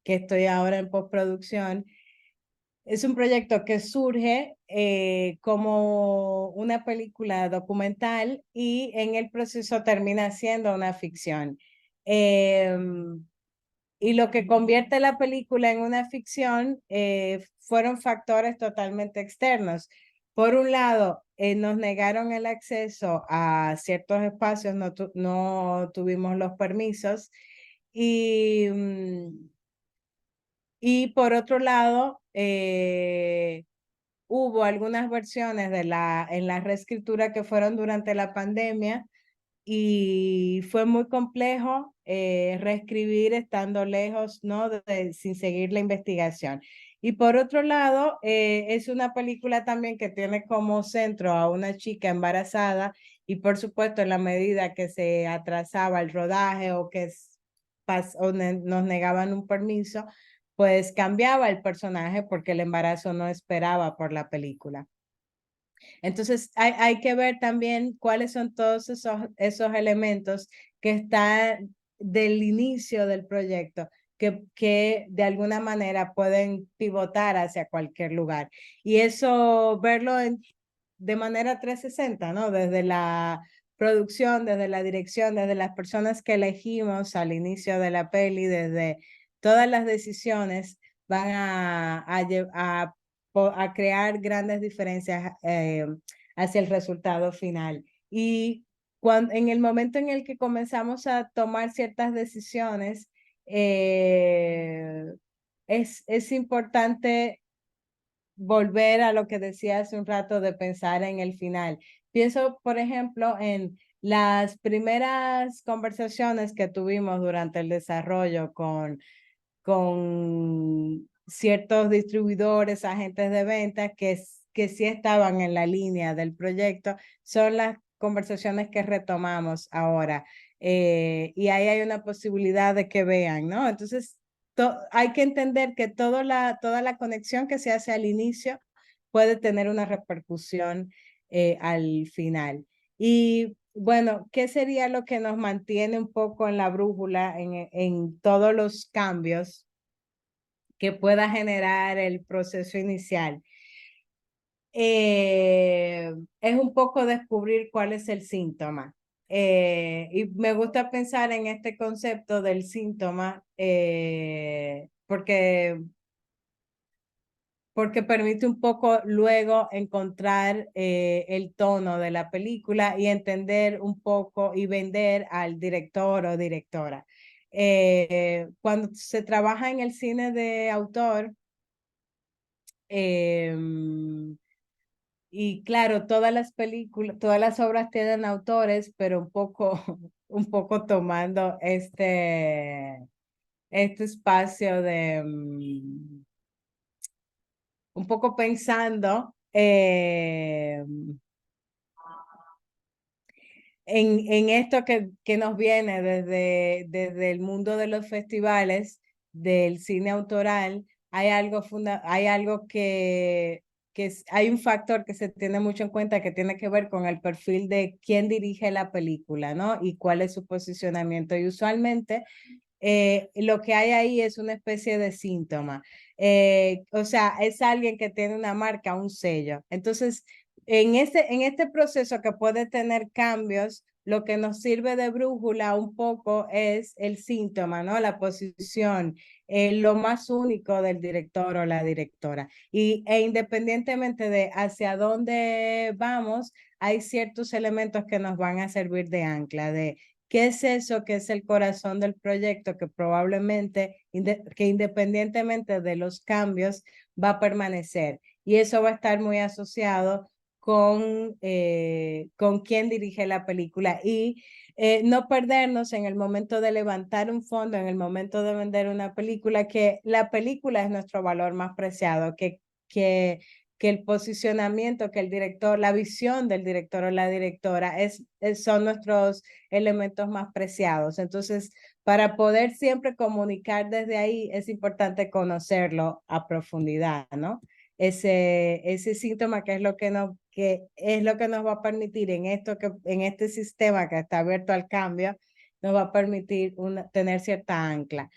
estoy ahora en postproducción, es un proyecto que surge como una película documental y en el proceso termina siendo una ficción. Y lo que convierte la película en una ficción fueron factores totalmente externos. Por un lado, nos negaron el acceso a ciertos espacios, no tuvimos los permisos y por otro lado, hubo algunas versiones en la reescritura que fueron durante la pandemia y fue muy complejo reescribir estando lejos, ¿no? Sin seguir la investigación. Y por otro lado, es una película también que tiene como centro a una chica embarazada y por supuesto en la medida que se atrasaba el rodaje nos negaban un permiso, pues cambiaba el personaje porque el embarazo no esperaba por la película. Entonces hay que ver también cuáles son todos esos elementos que están del inicio del proyecto, que de alguna manera pueden pivotar hacia cualquier lugar. Y eso verlo de manera 360, ¿no? Desde la producción, desde la dirección, desde las personas que elegimos al inicio de la peli, desde todas las decisiones van a crear grandes diferencias hacia el resultado final. Y en el momento en el que comenzamos a tomar ciertas decisiones, es importante volver a lo que decía hace un rato de pensar en el final. Pienso, por ejemplo, en las primeras conversaciones que tuvimos durante el desarrollo con ciertos distribuidores, agentes de ventas que sí estaban en la línea del proyecto, son las conversaciones que retomamos ahora. Y ahí hay una posibilidad de que vean, ¿no? Entonces, hay que entender que toda la conexión que se hace al inicio puede tener una repercusión al final. Y bueno, ¿qué sería lo que nos mantiene un poco en la brújula en todos los cambios que pueda generar el proceso inicial? Es un poco descubrir cuál es el síntoma. Y me gusta pensar en este concepto del síntoma porque permite un poco luego encontrar el tono de la película y entender un poco y vender al director o directora. Cuando se trabaja en el cine de autor, y claro, todas las películas, todas las obras tienen autores, pero un poco, un poco tomando este espacio de un poco pensando en esto que nos viene desde el mundo de los festivales, del cine autoral. Hay algo hay un factor que se tiene mucho en cuenta que tiene que ver con el perfil de quién dirige la película, ¿no? Y cuál es su posicionamiento. Y usualmente lo que hay ahí es una especie de síntoma. O sea, es alguien que tiene una marca, un sello. Entonces, en este proceso que puede tener cambios, lo que nos sirve de brújula un poco es el síntoma, ¿no? La posición, lo más único del director o la directora. Independientemente de hacia dónde vamos, hay ciertos elementos que nos van a servir de ancla, de ¿qué es eso que es el corazón del proyecto que probablemente, que independientemente de los cambios, va a permanecer? Y eso va a estar muy asociado con quién dirige la película y no perdernos en el momento de levantar un fondo, en el momento de vender una película, que la película es nuestro valor más preciado, que, que el posicionamiento, que el director, la visión del director o la directora son nuestros elementos más preciados. Entonces, para poder siempre comunicar desde ahí, es importante conocerlo a profundidad, ¿no? Ese síntoma que es lo que nos va a permitir en este sistema que está abierto al cambio, nos va a permitir tener cierta ancla.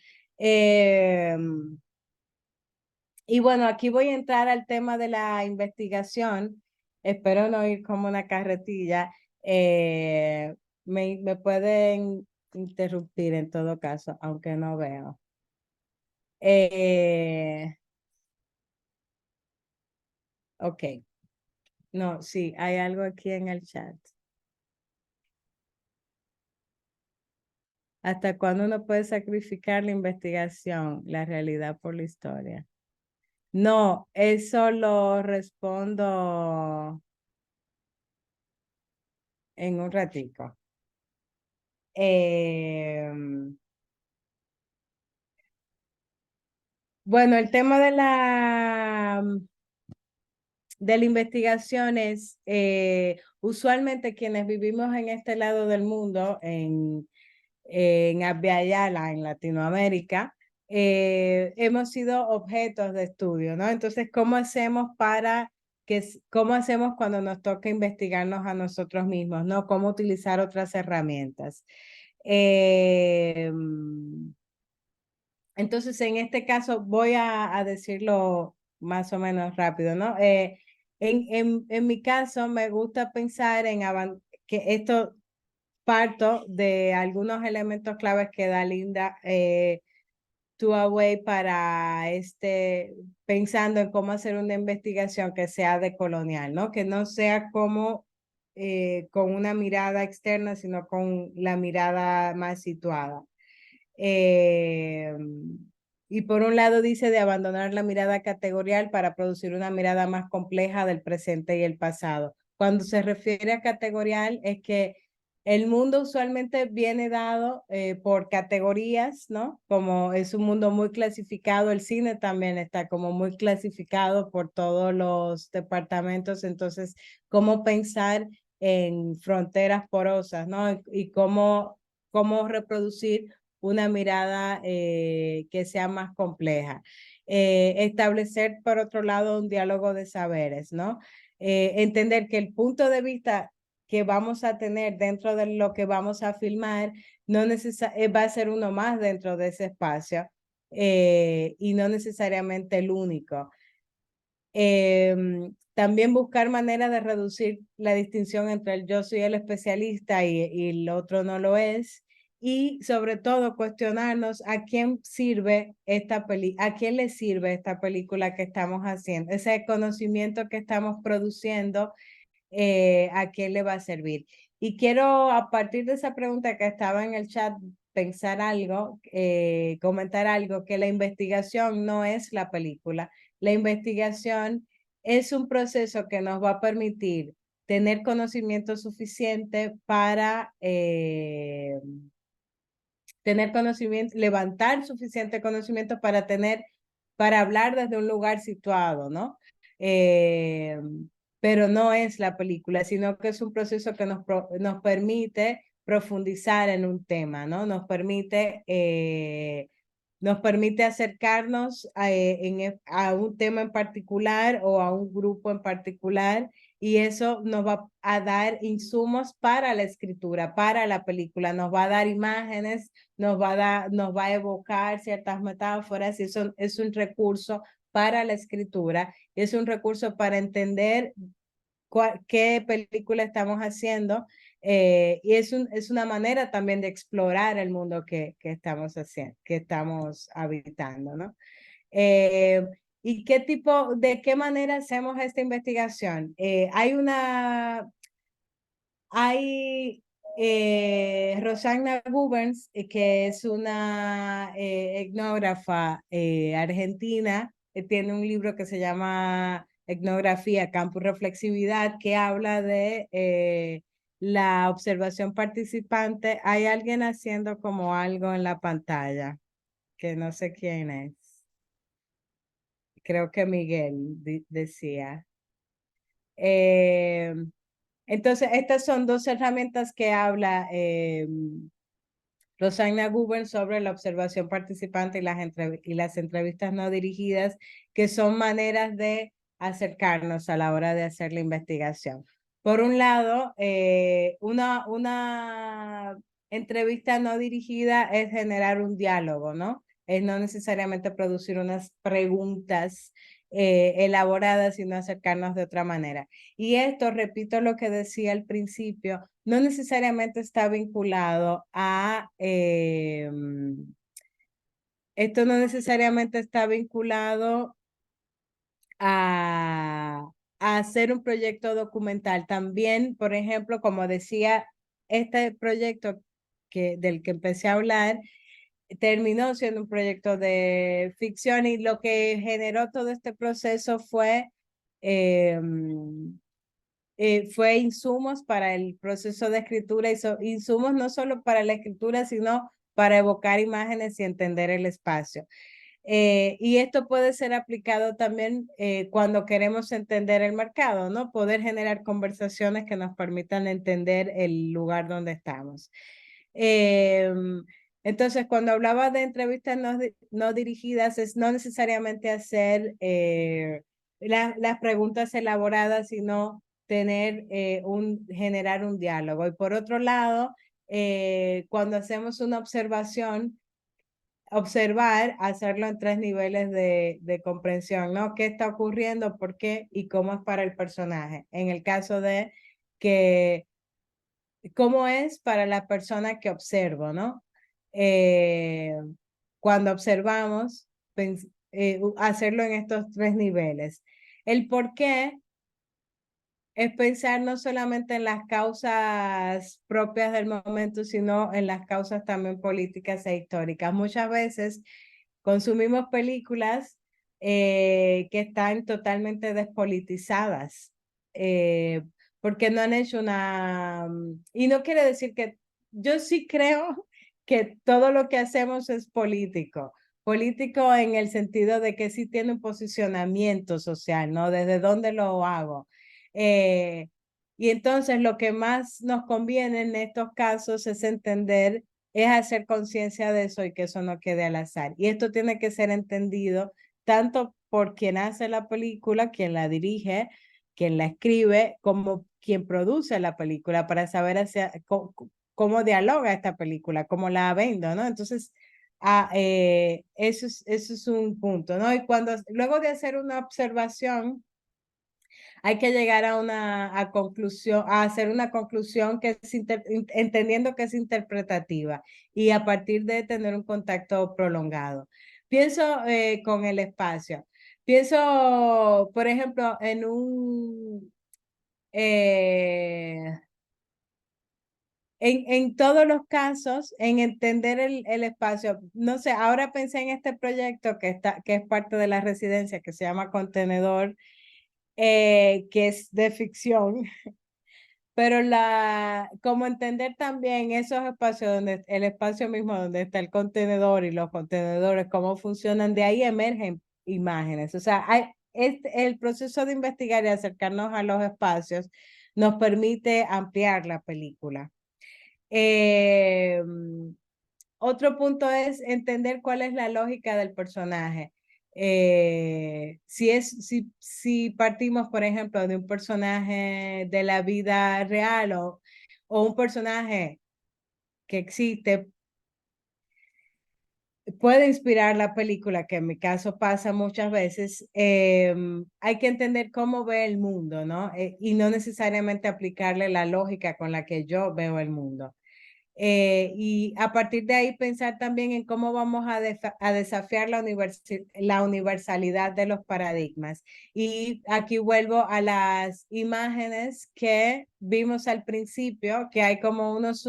Y bueno, aquí voy a entrar al tema de la investigación. Espero no ir como una carretilla. Me pueden interrumpir en todo caso, aunque no veo. Ok. No, sí, hay algo aquí en el chat. ¿Hasta cuándo uno puede sacrificar la investigación, la realidad por la historia? No, eso lo respondo en un ratico. Bueno, el tema de la investigación es usualmente quienes vivimos en este lado del mundo, en Abya-Yala, en Latinoamérica, hemos sido objetos de estudio, ¿no? Entonces, cómo hacemos cuando nos toca investigarnos a nosotros mismos, ¿no? ¿Cómo utilizar otras herramientas? Entonces, en este caso, voy a decirlo más o menos rápido, ¿no? En mi caso, me gusta pensar que esto parto de algunos elementos claves que da Linda Away para pensando en cómo hacer una investigación que sea decolonial, ¿no? Que no sea como con una mirada externa, sino con la mirada más situada. Eh, y por un lado dice de abandonar la mirada categorial para producir una mirada más compleja del presente y el pasado. Cuando se refiere a categorial es que el mundo usualmente viene dado por categorías, ¿no? Como es un mundo muy clasificado, el cine también está como muy clasificado por todos los departamentos, entonces, ¿cómo pensar en fronteras porosas, ¿no? Y cómo reproducir una mirada que sea más compleja. Establecer, por otro lado, un diálogo de saberes, ¿no? Entender que el punto de vista que vamos a tener dentro de lo que vamos a filmar no va a ser uno más dentro de ese espacio y no necesariamente el único. También buscar maneras de reducir la distinción entre el yo soy el especialista y el otro no lo es. Y sobre todo cuestionarnos a quién sirve a quién le sirve esta película que estamos haciendo, ese conocimiento que estamos produciendo, a quién le va a servir. Y quiero, a partir de esa pregunta que estaba en el chat, pensar algo, comentar algo, que la investigación no es la película. La investigación es un proceso que nos va a permitir tener conocimiento suficiente para tener conocimiento, levantar suficiente conocimiento para hablar desde un lugar situado, ¿no? Eh, pero no es la película, sino que es un proceso que nos permite profundizar en un tema, ¿no? Nos permite acercarnos a un tema en particular o a un grupo en particular y eso nos va a dar insumos para la escritura, para la película, nos va a dar imágenes, nos va a evocar ciertas metáforas y eso es un recurso para la escritura, es un recurso para entender qué película estamos haciendo y es una manera también de explorar el mundo que estamos haciendo, que estamos habitando, ¿no? Eh, ¿Y de qué manera hacemos esta investigación? Hay Rosanna Gubens, que es una etnógrafa argentina, tiene un libro que se llama Etnografía, Campo y Reflexividad, que habla de la observación participante. Hay alguien haciendo como algo en la pantalla, que no sé quién es. Creo que Miguel decía. Eh, entonces, estas son dos herramientas que habla Rosanna Guber sobre la observación participante y las entrevistas no dirigidas, que son maneras de acercarnos a la hora de hacer la investigación. Por un lado, una entrevista no dirigida es generar un diálogo, ¿no? Es no necesariamente producir unas preguntas elaboradas, sino acercarnos de otra manera. Y esto, repito lo que decía al principio, no necesariamente está vinculado esto no necesariamente está vinculado a hacer un proyecto documental. También, por ejemplo, como decía, este proyecto del que empecé a hablar, terminó siendo un proyecto de ficción y lo que generó todo este proceso fue insumos para el proceso de escritura y insumos no solo para la escritura, sino para evocar imágenes y entender el espacio. Y esto puede ser aplicado también cuando queremos entender el mercado, ¿no? Poder generar conversaciones que nos permitan entender el lugar donde estamos. Entonces, cuando hablaba de entrevistas no dirigidas, es no necesariamente hacer las preguntas elaboradas, sino generar un diálogo. Y por otro lado, cuando hacemos una observación, hacerlo en 3 niveles de comprensión, ¿no? ¿Qué está ocurriendo? ¿Por qué? Y cómo es para el personaje. En el caso de cómo es para la persona que observo, ¿no? cuando observamos, hacerlo en estos tres niveles. El por qué es pensar no solamente en las causas propias del momento, sino en las causas también políticas e históricas. Muchas veces consumimos películas que están totalmente despolitizadas, porque no han hecho una... Y no quiere decir que yo sí creo que todo lo que hacemos es político. Político en el sentido de que sí tiene un posicionamiento social, ¿no? ¿Desde dónde lo hago? Eh, y entonces lo que más nos conviene en estos casos es entender, es hacer conciencia de eso y que eso no quede al azar. Y esto tiene que ser entendido tanto por quien hace la película, quien la dirige, quien la escribe, como quien produce la película para saber cómo dialoga esta película, cómo la vendo, ¿no? Entonces, eso es un punto, ¿no? Y luego de hacer una observación, hay que llegar a una conclusión, a hacer una conclusión que es entendiendo que es interpretativa y a partir de tener un contacto prolongado. Pienso con el espacio. Pienso, por ejemplo, eh, en todos los casos, en entender el espacio. No sé, ahora pensé en este proyecto que es parte de la residencia, que se llama Contenedor, que es de ficción, pero como entender también esos espacios donde el espacio mismo donde está el contenedor y los contenedores, cómo funcionan, de ahí emergen imágenes. O sea, el proceso de investigar y acercarnos a los espacios nos permite ampliar la película. Eh, Otro punto es entender cuál es la lógica del personaje. Si partimos, por ejemplo, de un personaje de la vida real o un personaje que existe, puede inspirar la película, que en mi caso pasa muchas veces, hay que entender cómo ve el mundo, ¿no? Y no necesariamente aplicarle la lógica con la que yo veo el mundo. Y a partir de ahí pensar también en cómo vamos a desafiar la universalidad de los paradigmas. Y aquí vuelvo a las imágenes que vimos al principio, que hay como unos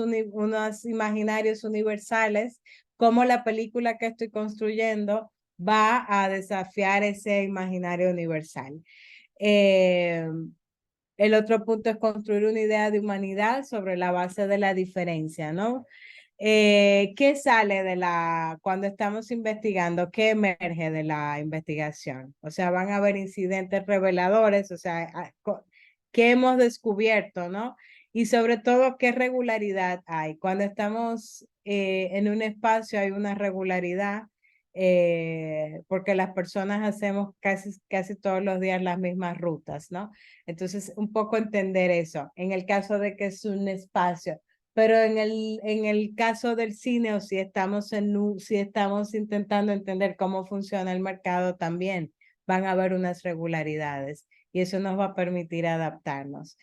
imaginarios universales, cómo la película que estoy construyendo va a desafiar ese imaginario universal. Eh, el otro punto es construir una idea de humanidad sobre la base de la diferencia, ¿no? ¿Qué sale cuando estamos investigando? ¿Qué emerge de la investigación? O sea, van a haber incidentes reveladores, o sea, ¿qué hemos descubierto, no? Y sobre todo, ¿qué regularidad hay? Cuando estamos en un espacio hay una regularidad, porque las personas hacemos casi todos los días las mismas rutas, ¿no? Entonces, un poco entender eso, en el caso de que es un espacio, pero en el caso del cine, o si estamos intentando entender cómo funciona el mercado también, van a haber unas regularidades y eso nos va a permitir adaptarnos.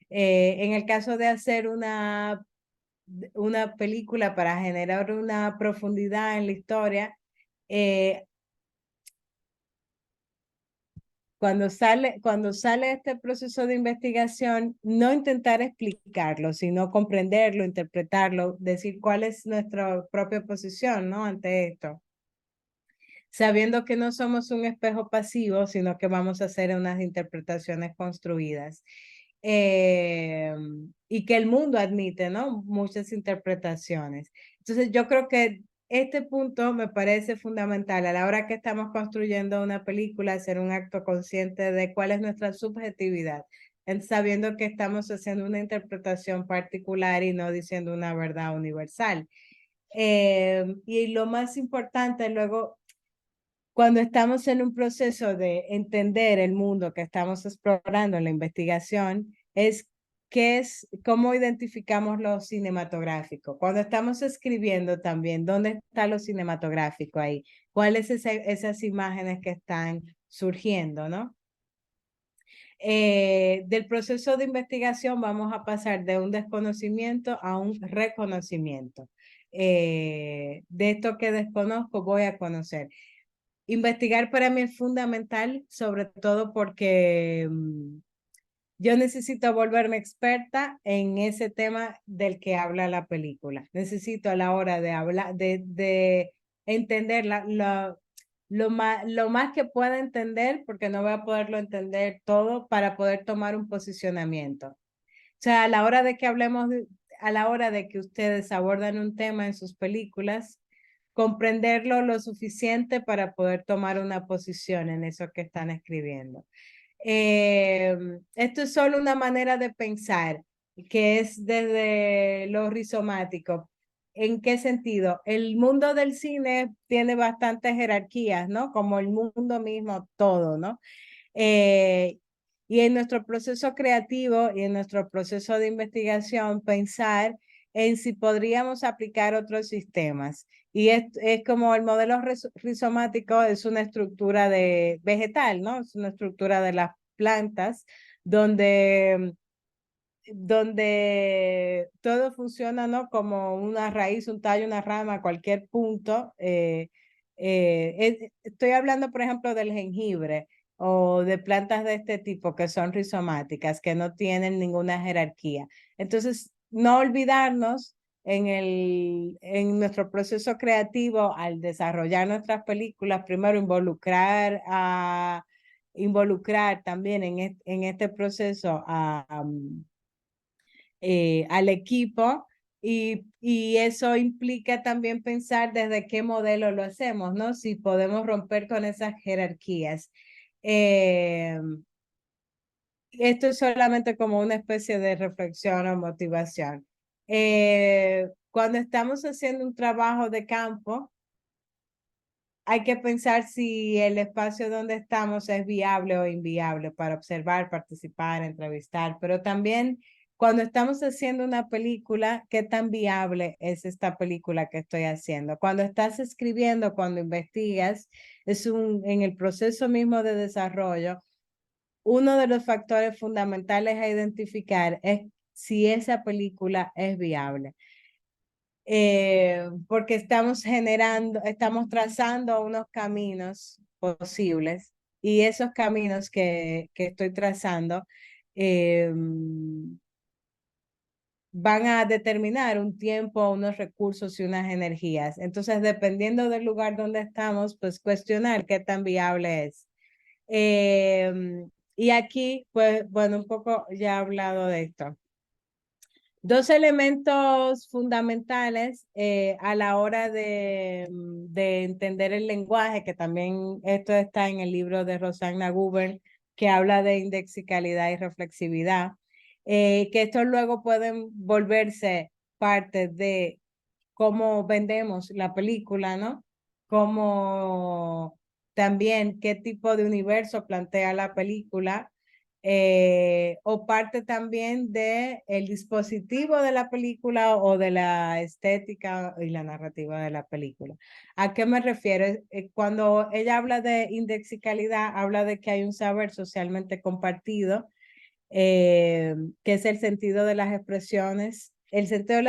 En el caso de hacer una película para generar una profundidad en la historia, eh, cuando sale este proceso de investigación, no intentar explicarlo, sino comprenderlo, interpretarlo, decir cuál es nuestra propia posición, ¿no? Ante esto. Sabiendo que no somos un espejo pasivo, sino que vamos a hacer unas interpretaciones construidas. Y que el mundo admite, ¿no? Muchas interpretaciones. Entonces, yo creo que este punto me parece fundamental a la hora que estamos construyendo una película, hacer un acto consciente de cuál es nuestra subjetividad, sabiendo que estamos haciendo una interpretación particular y no diciendo una verdad universal. Y lo más importante luego, cuando estamos en un proceso de entender el mundo que estamos explorando en la investigación, es cómo identificamos lo cinematográfico. Cuando estamos escribiendo también, ¿dónde está lo cinematográfico ahí? ¿Cuáles esas imágenes que están surgiendo, no? Del proceso de investigación vamos a pasar de un desconocimiento a un reconocimiento. de esto que desconozco voy a conocer. Investigar para mí es fundamental, sobre todo porque yo necesito volverme experta en ese tema del que habla la película. Necesito a la hora de hablar, de entender lo más que pueda entender, porque no voy a poderlo entender todo para poder tomar un posicionamiento. O sea, a la hora de que hablemos, a la hora de que ustedes abordan un tema en sus películas, comprenderlo lo suficiente para poder tomar una posición en eso que están escribiendo. Esto es solo una manera de pensar, que es desde lo rizomático. ¿En qué sentido? El mundo del cine tiene bastantes jerarquías, ¿no? Como el mundo mismo, todo, ¿no? Y en nuestro proceso creativo y en nuestro proceso de investigación, pensar en si podríamos aplicar otros sistemas. Y es como el modelo rizomático es una estructura de vegetal, ¿no? Es una estructura de las plantas donde todo funciona, ¿no? Como una raíz, un tallo, una rama, cualquier punto. Estoy hablando, por ejemplo, del jengibre o de plantas de este tipo que son rizomáticas, que no tienen ninguna jerarquía. Entonces, no olvidarnos en nuestro proceso creativo al desarrollar nuestras películas, primero involucrar también en este proceso al equipo y eso implica también pensar desde qué modelo lo hacemos, ¿no? Si podemos romper con esas jerarquías. Esto es solamente como una especie de reflexión o motivación. Cuando estamos haciendo un trabajo de campo, hay que pensar si el espacio donde estamos es viable o inviable para observar, participar, entrevistar, pero también cuando estamos haciendo una película, ¿qué tan viable es esta película que estoy haciendo? Cuando estás escribiendo, cuando investigas, en el proceso mismo de desarrollo, uno de los factores fundamentales a identificar es si esa película es viable. Porque estamos trazando unos caminos posibles y esos caminos que estoy trazando eh, van a determinar un tiempo, unos recursos y unas energías. Entonces, dependiendo del lugar donde estamos, pues cuestionar qué tan viable es. Y aquí, pues, bueno, un poco ya he hablado de esto. Dos elementos fundamentales a la hora de entender el lenguaje, que también esto está en el libro de Rosanna Guber, que habla de indexicalidad y reflexividad, que estos luego pueden volverse parte de cómo vendemos la película, ¿no? Cómo también qué tipo de universo plantea la película, o parte también de el dispositivo de la película o de la estética y la narrativa de la película. ¿A qué me refiero? Cuando ella habla de indexicalidad, habla de que hay un saber socialmente compartido, que es el sentido de las expresiones. El sentido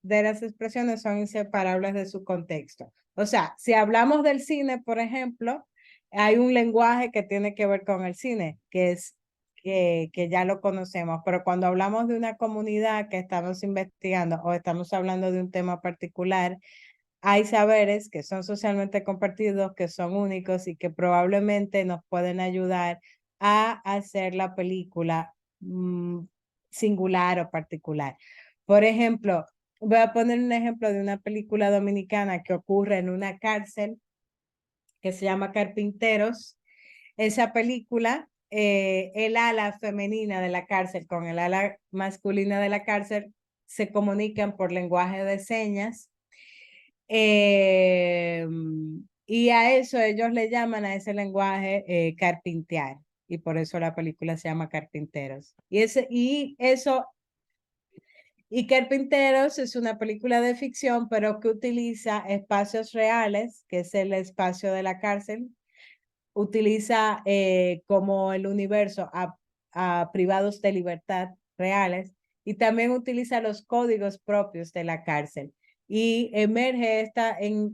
de las expresiones son inseparables de su contexto. O sea, si hablamos del cine, por ejemplo, hay un lenguaje que tiene que ver con el cine, que es que ya lo conocemos, pero cuando hablamos de una comunidad que estamos investigando o estamos hablando de un tema particular, hay saberes que son socialmente compartidos, que son únicos y que probablemente nos pueden ayudar a hacer la película singular o particular. Por ejemplo, voy a poner un ejemplo de una película dominicana que ocurre en una cárcel que se llama Carpinteros. Esa película, el ala femenina de la cárcel con el ala masculina de la cárcel se comunican por lenguaje de señas. Eh, y a eso ellos le llaman a ese lenguaje carpintear. Y por eso la película se llama Carpinteros. Y Carpinteros es una película de ficción, pero que utiliza espacios reales, que es el espacio de la cárcel. Utiliza como el universo a privados de libertad reales y también utiliza los códigos propios de la cárcel. y emerge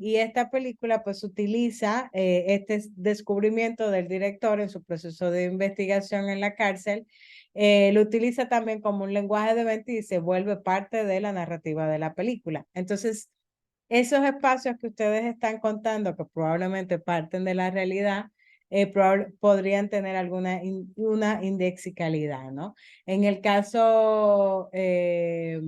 y esta película pues utiliza este descubrimiento del director en su proceso de investigación en la cárcel, lo utiliza también como un lenguaje de venta y se vuelve parte de la narrativa de la película. Entonces, esos espacios que ustedes están contando, que probablemente parten de la realidad, podrían tener una indexicalidad, ¿no? En el caso de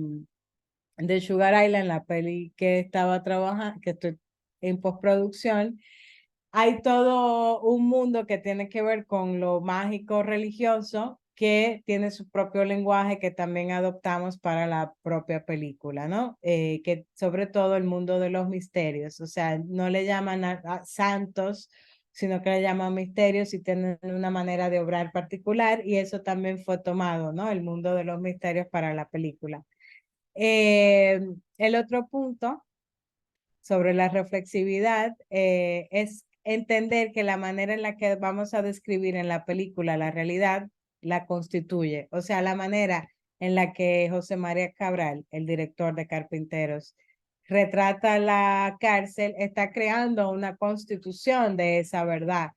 Sugar Island, la peli que estaba trabajando, que estoy en postproducción, hay todo un mundo que tiene que ver con lo mágico religioso que tiene su propio lenguaje que también adoptamos para la propia película, ¿no? Que sobre todo el mundo de los misterios, o sea, no le llaman a santos, sino que le llaman misterios y tienen una manera de obrar particular y eso también fue tomado, ¿no? El mundo de los misterios para la película. El otro punto sobre la reflexividad es entender que la manera en la que vamos a describir en la película la realidad la constituye. O sea, la manera en la que José María Cabral, el director de Carpinteros, retrata la cárcel, está creando una constitución de esa verdad,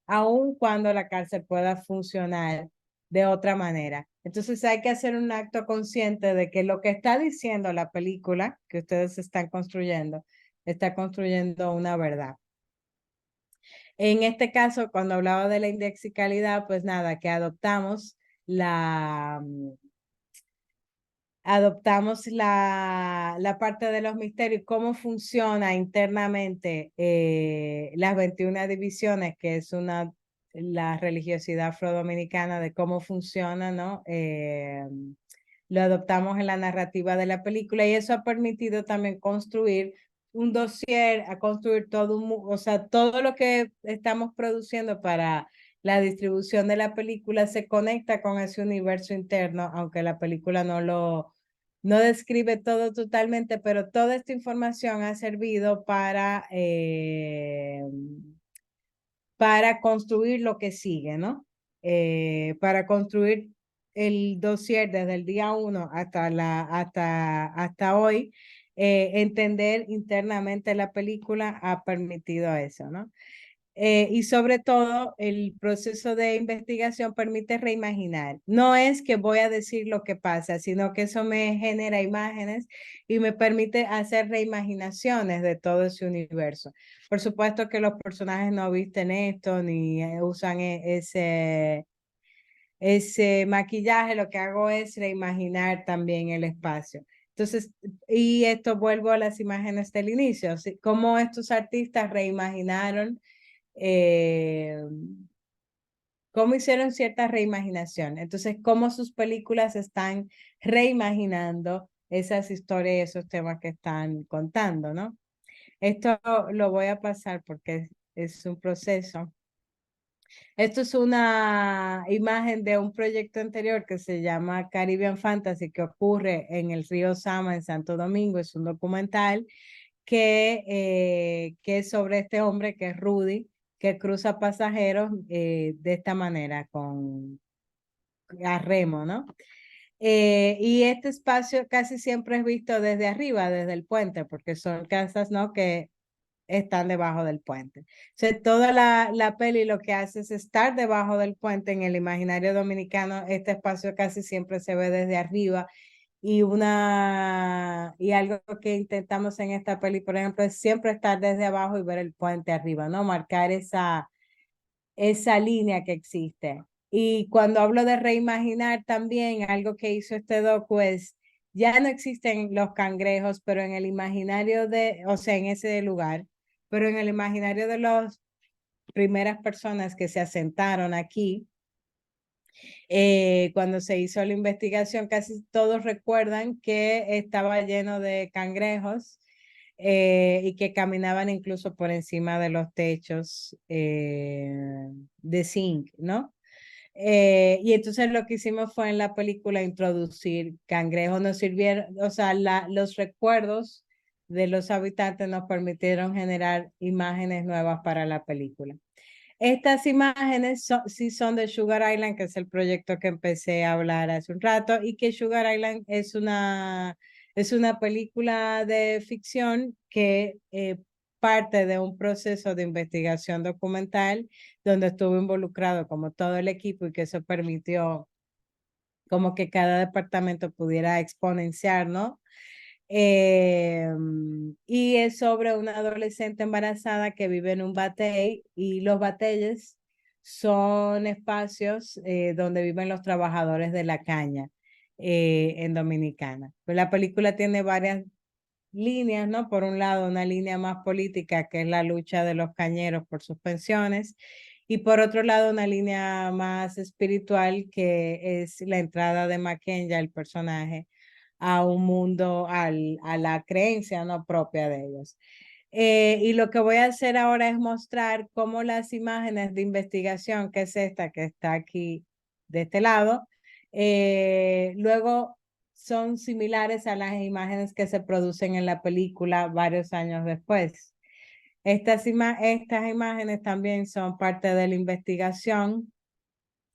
aun cuando la cárcel pueda funcionar de otra manera. Entonces hay que hacer un acto consciente de que lo que está diciendo la película que ustedes están construyendo, está construyendo una verdad. En este caso, cuando hablaba de la indexicalidad, pues nada, que adoptamos la parte de los misterios, cómo funciona internamente las 21 divisiones, que es la religiosidad afrodominicana, de cómo funciona, ¿no? Lo adoptamos en la narrativa de la película y eso ha permitido también construir un dossier, a construir o sea, todo lo que estamos produciendo para la distribución de la película se conecta con ese universo interno, aunque la película no describe todo totalmente, pero toda esta información ha servido para construir lo que sigue, ¿no? Para construir el dossier desde el día 1 hasta hoy, entender internamente la película ha permitido eso, ¿no? Y sobre todo, el proceso de investigación permite reimaginar. No es que voy a decir lo que pasa, sino que eso me genera imágenes y me permite hacer reimaginaciones de todo ese universo. Por supuesto que los personajes no visten esto ni usan ese maquillaje, lo que hago es reimaginar también el espacio. Entonces, y esto vuelvo a las imágenes del inicio, cómo estos artistas reimaginaron eh, cómo hicieron cierta reimaginación. Entonces, cómo sus películas están reimaginando esas historias y esos temas que están contando, ¿no? Esto lo voy a pasar porque es un proceso. Esto es una imagen de un proyecto anterior que se llama Caribbean Fantasy, que ocurre en el río Sama, en Santo Domingo. Es un documental que es sobre este hombre que es Rudy, que cruza pasajeros de esta manera, a remo, ¿no? Y este espacio casi siempre es visto desde arriba, desde el puente, porque son casas, ¿no? Que están debajo del puente. O sea, toda la peli lo que hace es estar debajo del puente. En el imaginario dominicano, este espacio casi siempre se ve desde arriba y algo que intentamos en esta peli, por ejemplo, es siempre estar desde abajo y ver el puente arriba, ¿no? Marcar esa línea que existe. Y cuando hablo de reimaginar también, algo que hizo este docu es, ya no existen los cangrejos, pero en el imaginario o sea, en ese lugar, pero en el imaginario de las primeras personas que se asentaron aquí, cuando se hizo la investigación, casi todos recuerdan que estaba lleno de cangrejos y que caminaban incluso por encima de los techos de zinc, ¿no? Y entonces lo que hicimos fue en la película introducir cangrejos, nos sirvieron, o sea, los recuerdos de los habitantes nos permitieron generar imágenes nuevas para la película. Estas imágenes sí son de Sugar Island, que es el proyecto que empecé a hablar hace un rato, y que Sugar Island es Es una película de ficción que parte de un proceso de investigación documental donde estuvo involucrado como todo el equipo y que eso permitió como que cada departamento pudiera exponenciar, ¿no? Y es sobre una adolescente embarazada que vive en un batey y los bateyes son espacios donde viven los trabajadores de la caña en Dominicana. Pues la película tiene varias líneas, ¿no? Por un lado, una línea más política, que es la lucha de los cañeros por sus pensiones, y por otro lado, una línea más espiritual, que es la entrada de Maquenya, el personaje, a un mundo, a la creencia no propia de ellos. Y lo que voy a hacer ahora es mostrar cómo las imágenes de investigación, que es esta que está aquí de este lado, luego son similares a las imágenes que se producen en la película varios años después. Estas imágenes también son parte de la investigación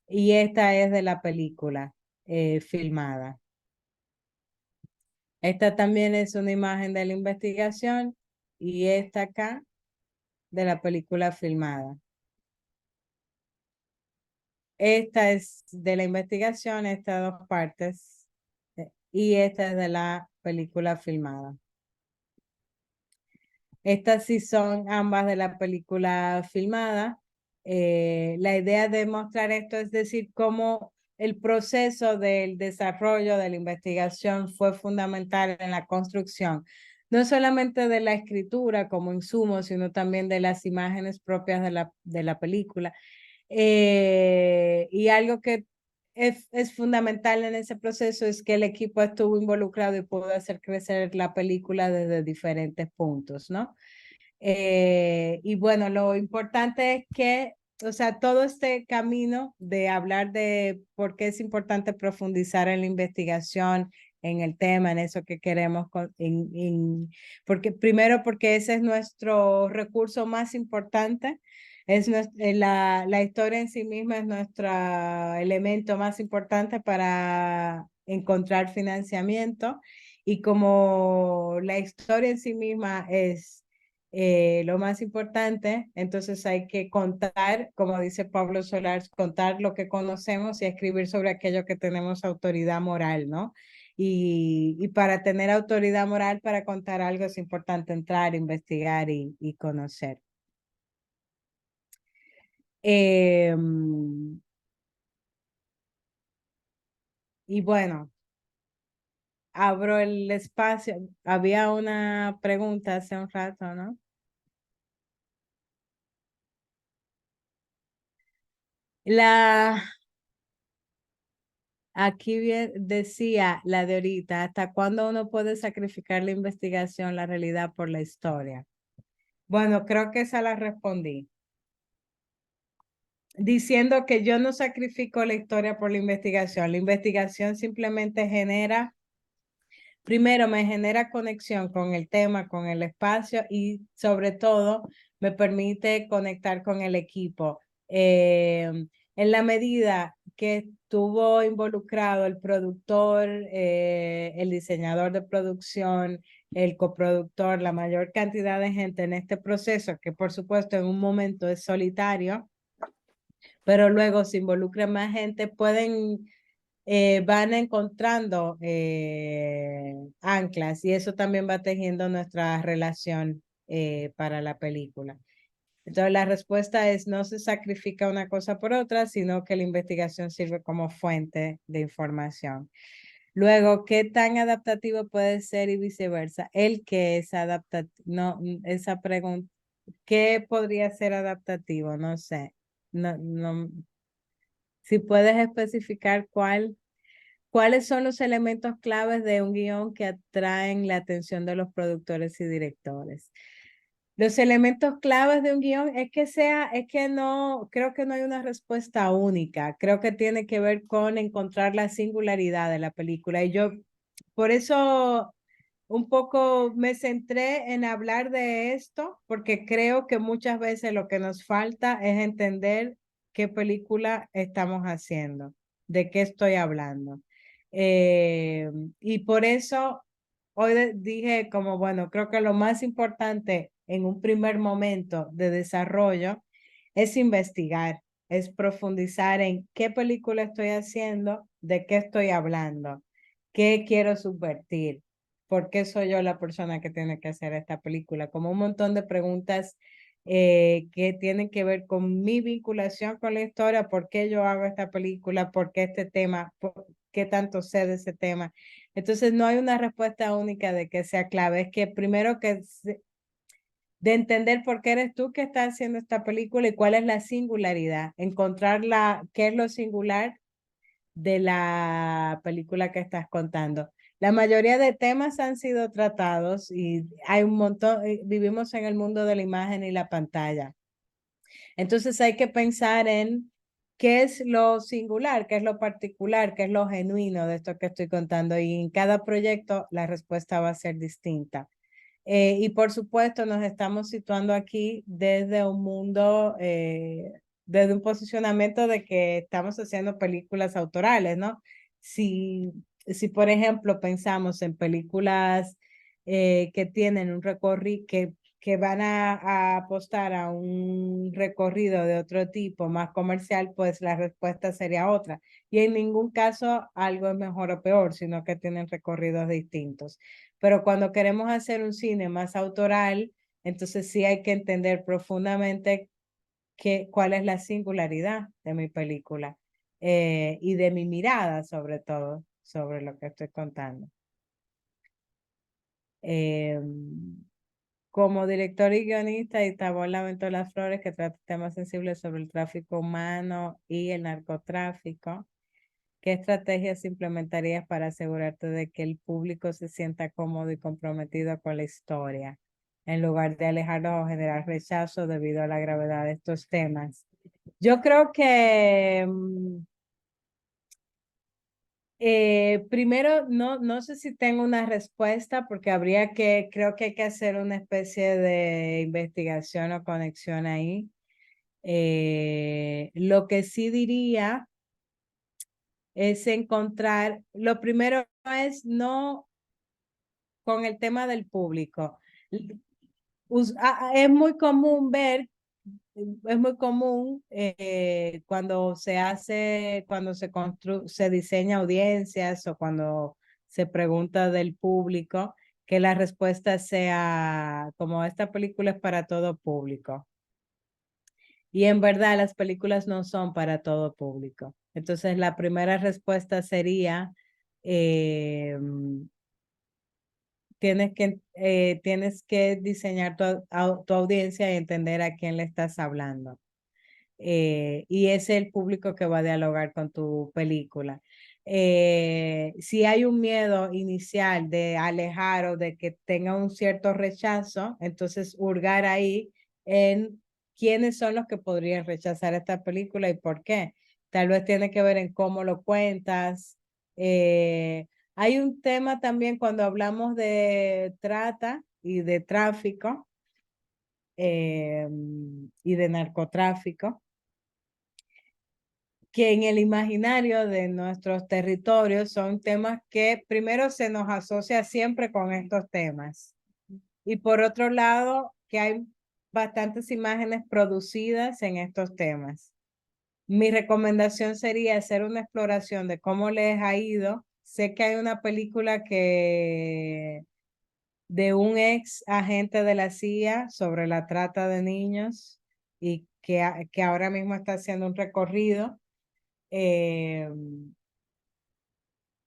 y esta es de la película filmada. Esta también es una imagen de la investigación y esta acá de la película filmada. Esta es de la investigación, estas dos partes, y esta es de la película filmada. Estas sí son ambas de la película filmada. La idea de mostrar esto es decir, cómo el proceso del desarrollo de la investigación fue fundamental en la construcción, no solamente de la escritura como insumo, sino también de las imágenes propias de la película. Y algo que es fundamental en ese proceso es que el equipo estuvo involucrado y pudo hacer crecer la película desde diferentes puntos, ¿no? Y bueno, lo importante es que, o sea, todo este camino de hablar de por qué es importante profundizar en la investigación, en el tema, en eso que queremos, porque primero porque ese es nuestro recurso más importante, la historia en sí misma es nuestro elemento más importante para encontrar financiamiento, y como la historia en sí misma es lo más importante, entonces hay que contar, como dice Pablo Solar, contar lo que conocemos y escribir sobre aquello que tenemos autoridad moral, ¿no? Y para tener autoridad moral para contar algo es importante entrar, investigar y conocer. Y bueno, abro el espacio. Había una pregunta hace un rato, ¿no? Aquí bien decía la de ahorita, ¿hasta cuándo uno puede sacrificar la investigación, la realidad por la historia? Bueno, creo que esa la respondí. Diciendo que yo no sacrifico la historia por la investigación. La investigación simplemente genera, primero me genera conexión con el tema, con el espacio, y sobre todo me permite conectar con el equipo. En la medida que estuvo involucrado el productor, el diseñador de producción, el coproductor, la mayor cantidad de gente en este proceso, que por supuesto en un momento es solitario, pero luego se involucra más gente, van encontrando anclas, y eso también va tejiendo nuestra relación para la película. Entonces la respuesta es: no se sacrifica una cosa por otra, sino que la investigación sirve como fuente de información. Luego, ¿qué tan adaptativo puede ser y viceversa? El que es adaptativo, no, esa pregunta, ¿qué podría ser adaptativo? No sé. No, no, si puedes especificar cuáles son los elementos claves de un guión que atraen la atención de los productores y directores. Los elementos claves de un guión es que no, creo que no hay una respuesta única. Creo que tiene que ver con encontrar la singularidad de la película. Y yo, por eso, un poco me centré en hablar de esto, porque creo que muchas veces lo que nos falta es entender qué película estamos haciendo, de qué estoy hablando. Y por eso hoy dije como, bueno, creo que lo más importante en un primer momento de desarrollo es investigar, es profundizar en qué película estoy haciendo, de qué estoy hablando, qué quiero subvertir, por qué soy yo la persona que tiene que hacer esta película, como un montón de preguntas que tienen que ver con mi vinculación con la historia, por qué yo hago esta película, por qué este tema, por qué tanto sé de ese tema. Entonces no hay una respuesta única de que sea clave, es que primero de entender por qué eres tú que estás haciendo esta película y cuál es la singularidad, encontrar qué es lo singular de la película que estás contando. La mayoría de temas han sido tratados y hay un montón, vivimos en el mundo de la imagen y la pantalla. Entonces hay que pensar en qué es lo singular, qué es lo particular, qué es lo genuino de esto que estoy contando y en cada proyecto la respuesta va a ser distinta. Y por supuesto nos estamos situando aquí desde un mundo, desde un posicionamiento de que estamos haciendo películas autorales, ¿no? Si por ejemplo pensamos en películas que tienen un recorrido, que van a apostar a un recorrido de otro tipo, más comercial, pues la respuesta sería otra. Y en ningún caso algo es mejor o peor, sino que tienen recorridos distintos. Pero cuando queremos hacer un cine más autoral, entonces sí hay que entender profundamente cuál es la singularidad de mi película y de mi mirada sobre todo, sobre lo que estoy contando. Eh, Como director y guionista, Itabol Lamento Las Flores, que trata temas sensibles sobre el tráfico humano y el narcotráfico. ¿Qué estrategias implementarías para asegurarte de que el público se sienta cómodo y comprometido con la historia, en lugar de alejarlos o generar rechazo debido a la gravedad de estos temas? Yo creo que primero, no sé si tengo una respuesta porque creo que hay que hacer una especie de investigación o conexión ahí. Lo que sí diría es encontrar, lo primero es no con el tema del público. Es muy común ver, es muy común cuando cuando se diseña audiencias o cuando se pregunta del público, que la respuesta sea como esta película es para todo público. Y en verdad las películas no son para todo público. Entonces la primera respuesta sería, eh, tienes que diseñar tu audiencia y entender a quién le estás hablando. Y es el público que va a dialogar con tu película. Si hay un miedo inicial de alejar o de que tenga un cierto rechazo, entonces hurgar ahí en quiénes son los que podrían rechazar esta película y por qué. Tal vez tiene que ver en cómo lo cuentas. Hay un tema también cuando hablamos de trata y de tráfico y de narcotráfico que en el imaginario de nuestros territorios son temas que primero se nos asocia siempre con estos temas. Y por otro lado, que hay bastantes imágenes producidas en estos temas. Mi recomendación sería hacer una exploración de cómo les ha ido. Sé que hay una película de un ex agente de la CIA sobre la trata de niños y que ahora mismo está haciendo un recorrido eh,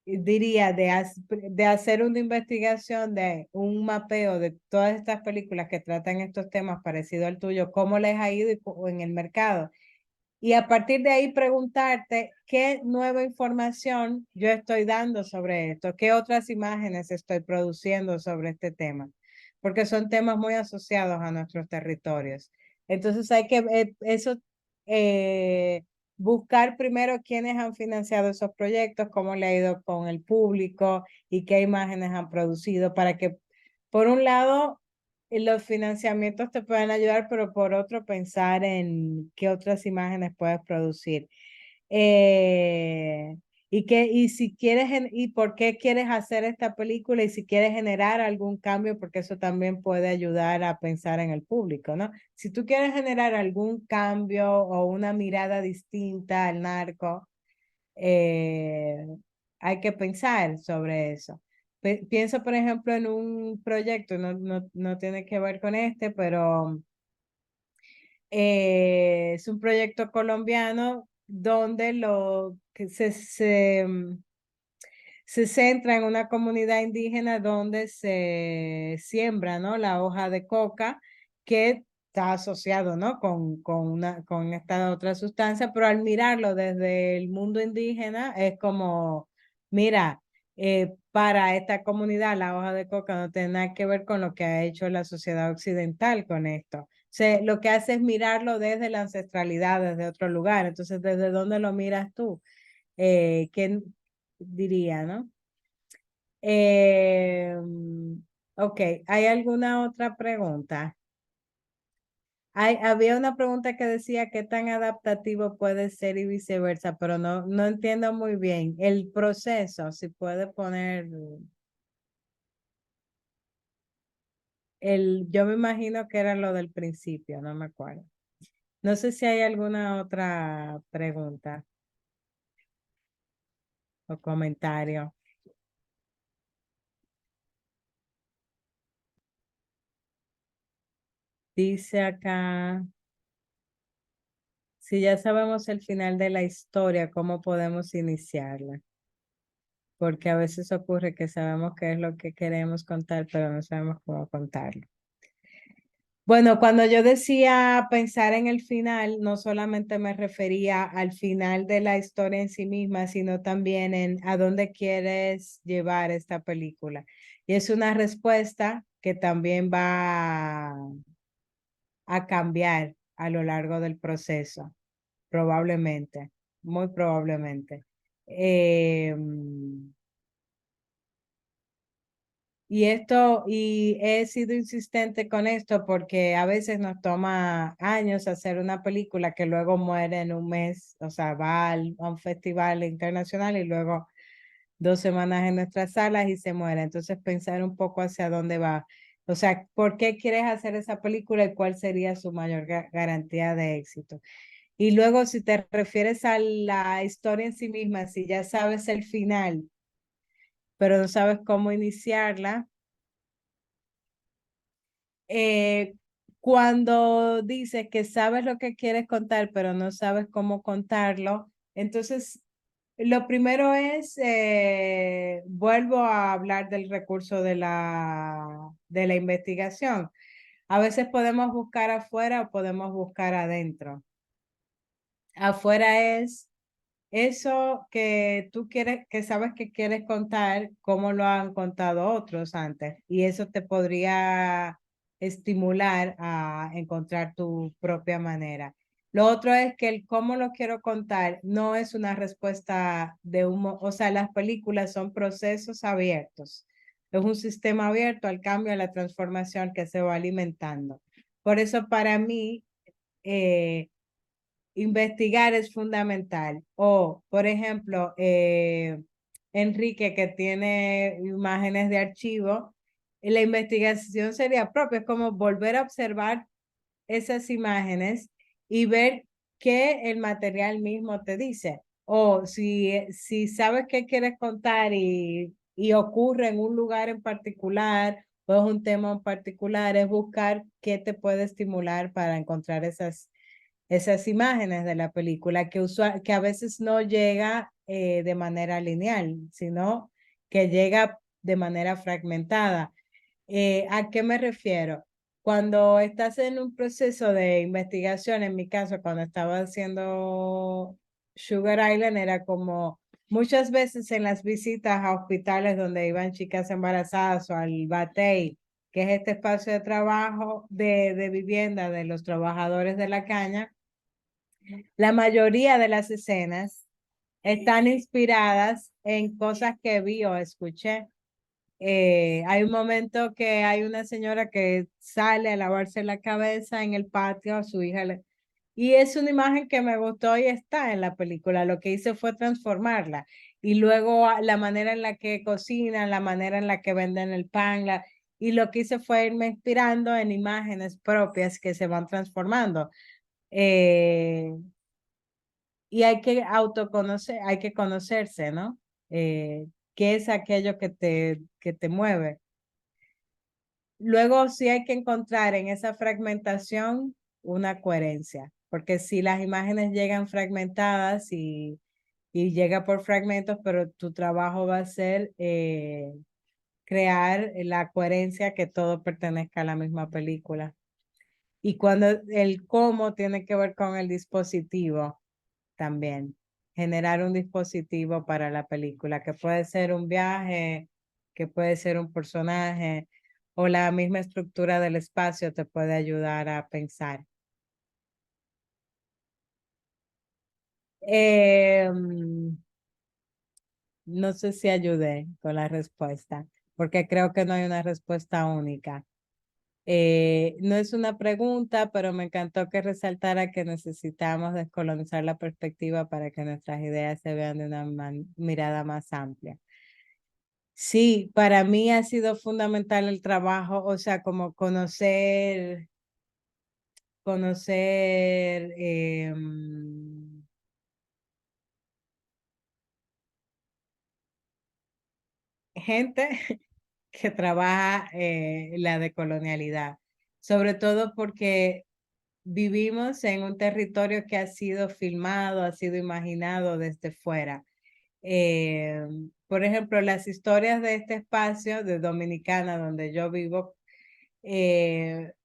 diría, de hacer una investigación, de un mapeo de todas estas películas que tratan estos temas parecido al tuyo, cómo les ha ido en el mercado. Y a partir de ahí preguntarte qué nueva información yo estoy dando sobre esto, qué otras imágenes estoy produciendo sobre este tema, porque son temas muy asociados a nuestros territorios. Entonces hay que eh, buscar primero quiénes han financiado esos proyectos, cómo le ha ido con el público y qué imágenes han producido para que, por un lado, los financiamientos te pueden ayudar, pero por otro pensar en qué otras imágenes puedes producir. Eh, y si quieres, y por qué quieres hacer esta película y si quieres generar algún cambio, porque eso también puede ayudar a pensar en el público, ¿no? Si tú quieres generar algún cambio o una mirada distinta al narco, eh, hay que pensar sobre eso. Pienso, por ejemplo, en un proyecto, no tiene que ver con este, pero es un proyecto colombiano donde lo que se centra en una comunidad indígena donde se siembra, ¿no? La hoja de coca que está asociado, ¿no? Con esta otra sustancia, pero al mirarlo desde el mundo indígena es como, mira, para esta comunidad la hoja de coca no tiene nada que ver con lo que ha hecho la sociedad occidental con esto. Lo que hace es mirarlo desde la ancestralidad, desde otro lugar. Entonces, ¿desde dónde lo miras tú? ¿Qué diría, no? Eh, ok, ¿hay alguna otra pregunta? Había una pregunta que decía qué tan adaptativo puede ser y viceversa, pero no entiendo muy bien. El proceso, si puede poner yo me imagino que era lo del principio, no me acuerdo. No sé si hay alguna otra pregunta o comentario. Dice acá, si ya sabemos el final de la historia, ¿cómo podemos iniciarla? Porque a veces ocurre que sabemos qué es lo que queremos contar, pero no sabemos cómo contarlo. Bueno, cuando yo decía pensar en el final, no solamente me refería al final de la historia en sí misma, sino también en a dónde quieres llevar esta película. Y es una respuesta que también va a cambiar a lo largo del proceso, probablemente, muy probablemente. Y he sido insistente con esto porque a veces nos toma años hacer una película que luego muere en un mes, o sea, a un festival internacional y luego 2 semanas en nuestras salas y se muere. Entonces pensar un poco hacia dónde va. O sea, ¿por qué quieres hacer esa película y cuál sería su mayor garantía de éxito? Y luego, si te refieres a la historia en sí misma, si ya sabes el final, pero no sabes cómo iniciarla, eh, cuando dices que sabes lo que quieres contar, pero no sabes cómo contarlo, entonces lo primero es, vuelvo a hablar del recurso de la investigación. A veces podemos buscar afuera o podemos buscar adentro. Afuera es eso que tú quieres, que sabes que quieres contar, cómo lo han contado otros antes. Y eso te podría estimular a encontrar tu propia manera. Lo otro es que el cómo lo quiero contar no es una respuesta de humo, o sea, las películas son procesos abiertos. Es un sistema abierto al cambio, a la transformación que se va alimentando. Por eso para mí, investigar es fundamental. O, por ejemplo, Enrique, que tiene imágenes de archivo, la investigación sería propia, es como volver a observar esas imágenes y ver qué el material mismo te dice. O si sabes qué quieres contar y ocurre en un lugar en particular o es un tema en particular, es buscar qué te puede estimular para encontrar esas imágenes de la película que a veces no llega de manera lineal, sino que llega de manera fragmentada. ¿A qué me refiero? Cuando estás en un proceso de investigación, en mi caso, cuando estaba haciendo Sugar Island, era como muchas veces en las visitas a hospitales donde iban chicas embarazadas o al batey, que es este espacio de trabajo, de vivienda de los trabajadores de la caña, la mayoría de las escenas están inspiradas en cosas que vi o escuché. Hay un momento que hay una señora que sale a lavarse la cabeza en el patio, a su hija Y es una imagen que me gustó y está en la película. Lo que hice fue transformarla. Y luego la manera en la que cocinan, la manera en la que venden el pan, y lo que hice fue irme inspirando en imágenes propias que se van transformando. Eh, y hay que autoconocer, hay que conocerse, ¿no? ¿Qué es aquello que te mueve? Luego sí hay que encontrar en esa fragmentación una coherencia, porque si las imágenes llegan fragmentadas y llega por fragmentos, pero tu trabajo va a ser crear la coherencia que todo pertenezca a la misma película. Y cuando el cómo tiene que ver con el dispositivo también, generar un dispositivo para la película, que puede ser un viaje, que puede ser un personaje, o la misma estructura del espacio te puede ayudar a pensar. No sé si ayudé con la respuesta, porque creo que no hay una respuesta única. No es una pregunta, pero me encantó que resaltara que necesitamos descolonizar la perspectiva para que nuestras ideas se vean de una mirada más amplia. Sí, para mí ha sido fundamental el trabajo, o sea, como conocer gente que trabaja la decolonialidad, sobre todo porque vivimos en un territorio que ha sido filmado, ha sido imaginado desde fuera. Por ejemplo, las historias de este espacio de Dominicana, donde yo vivo,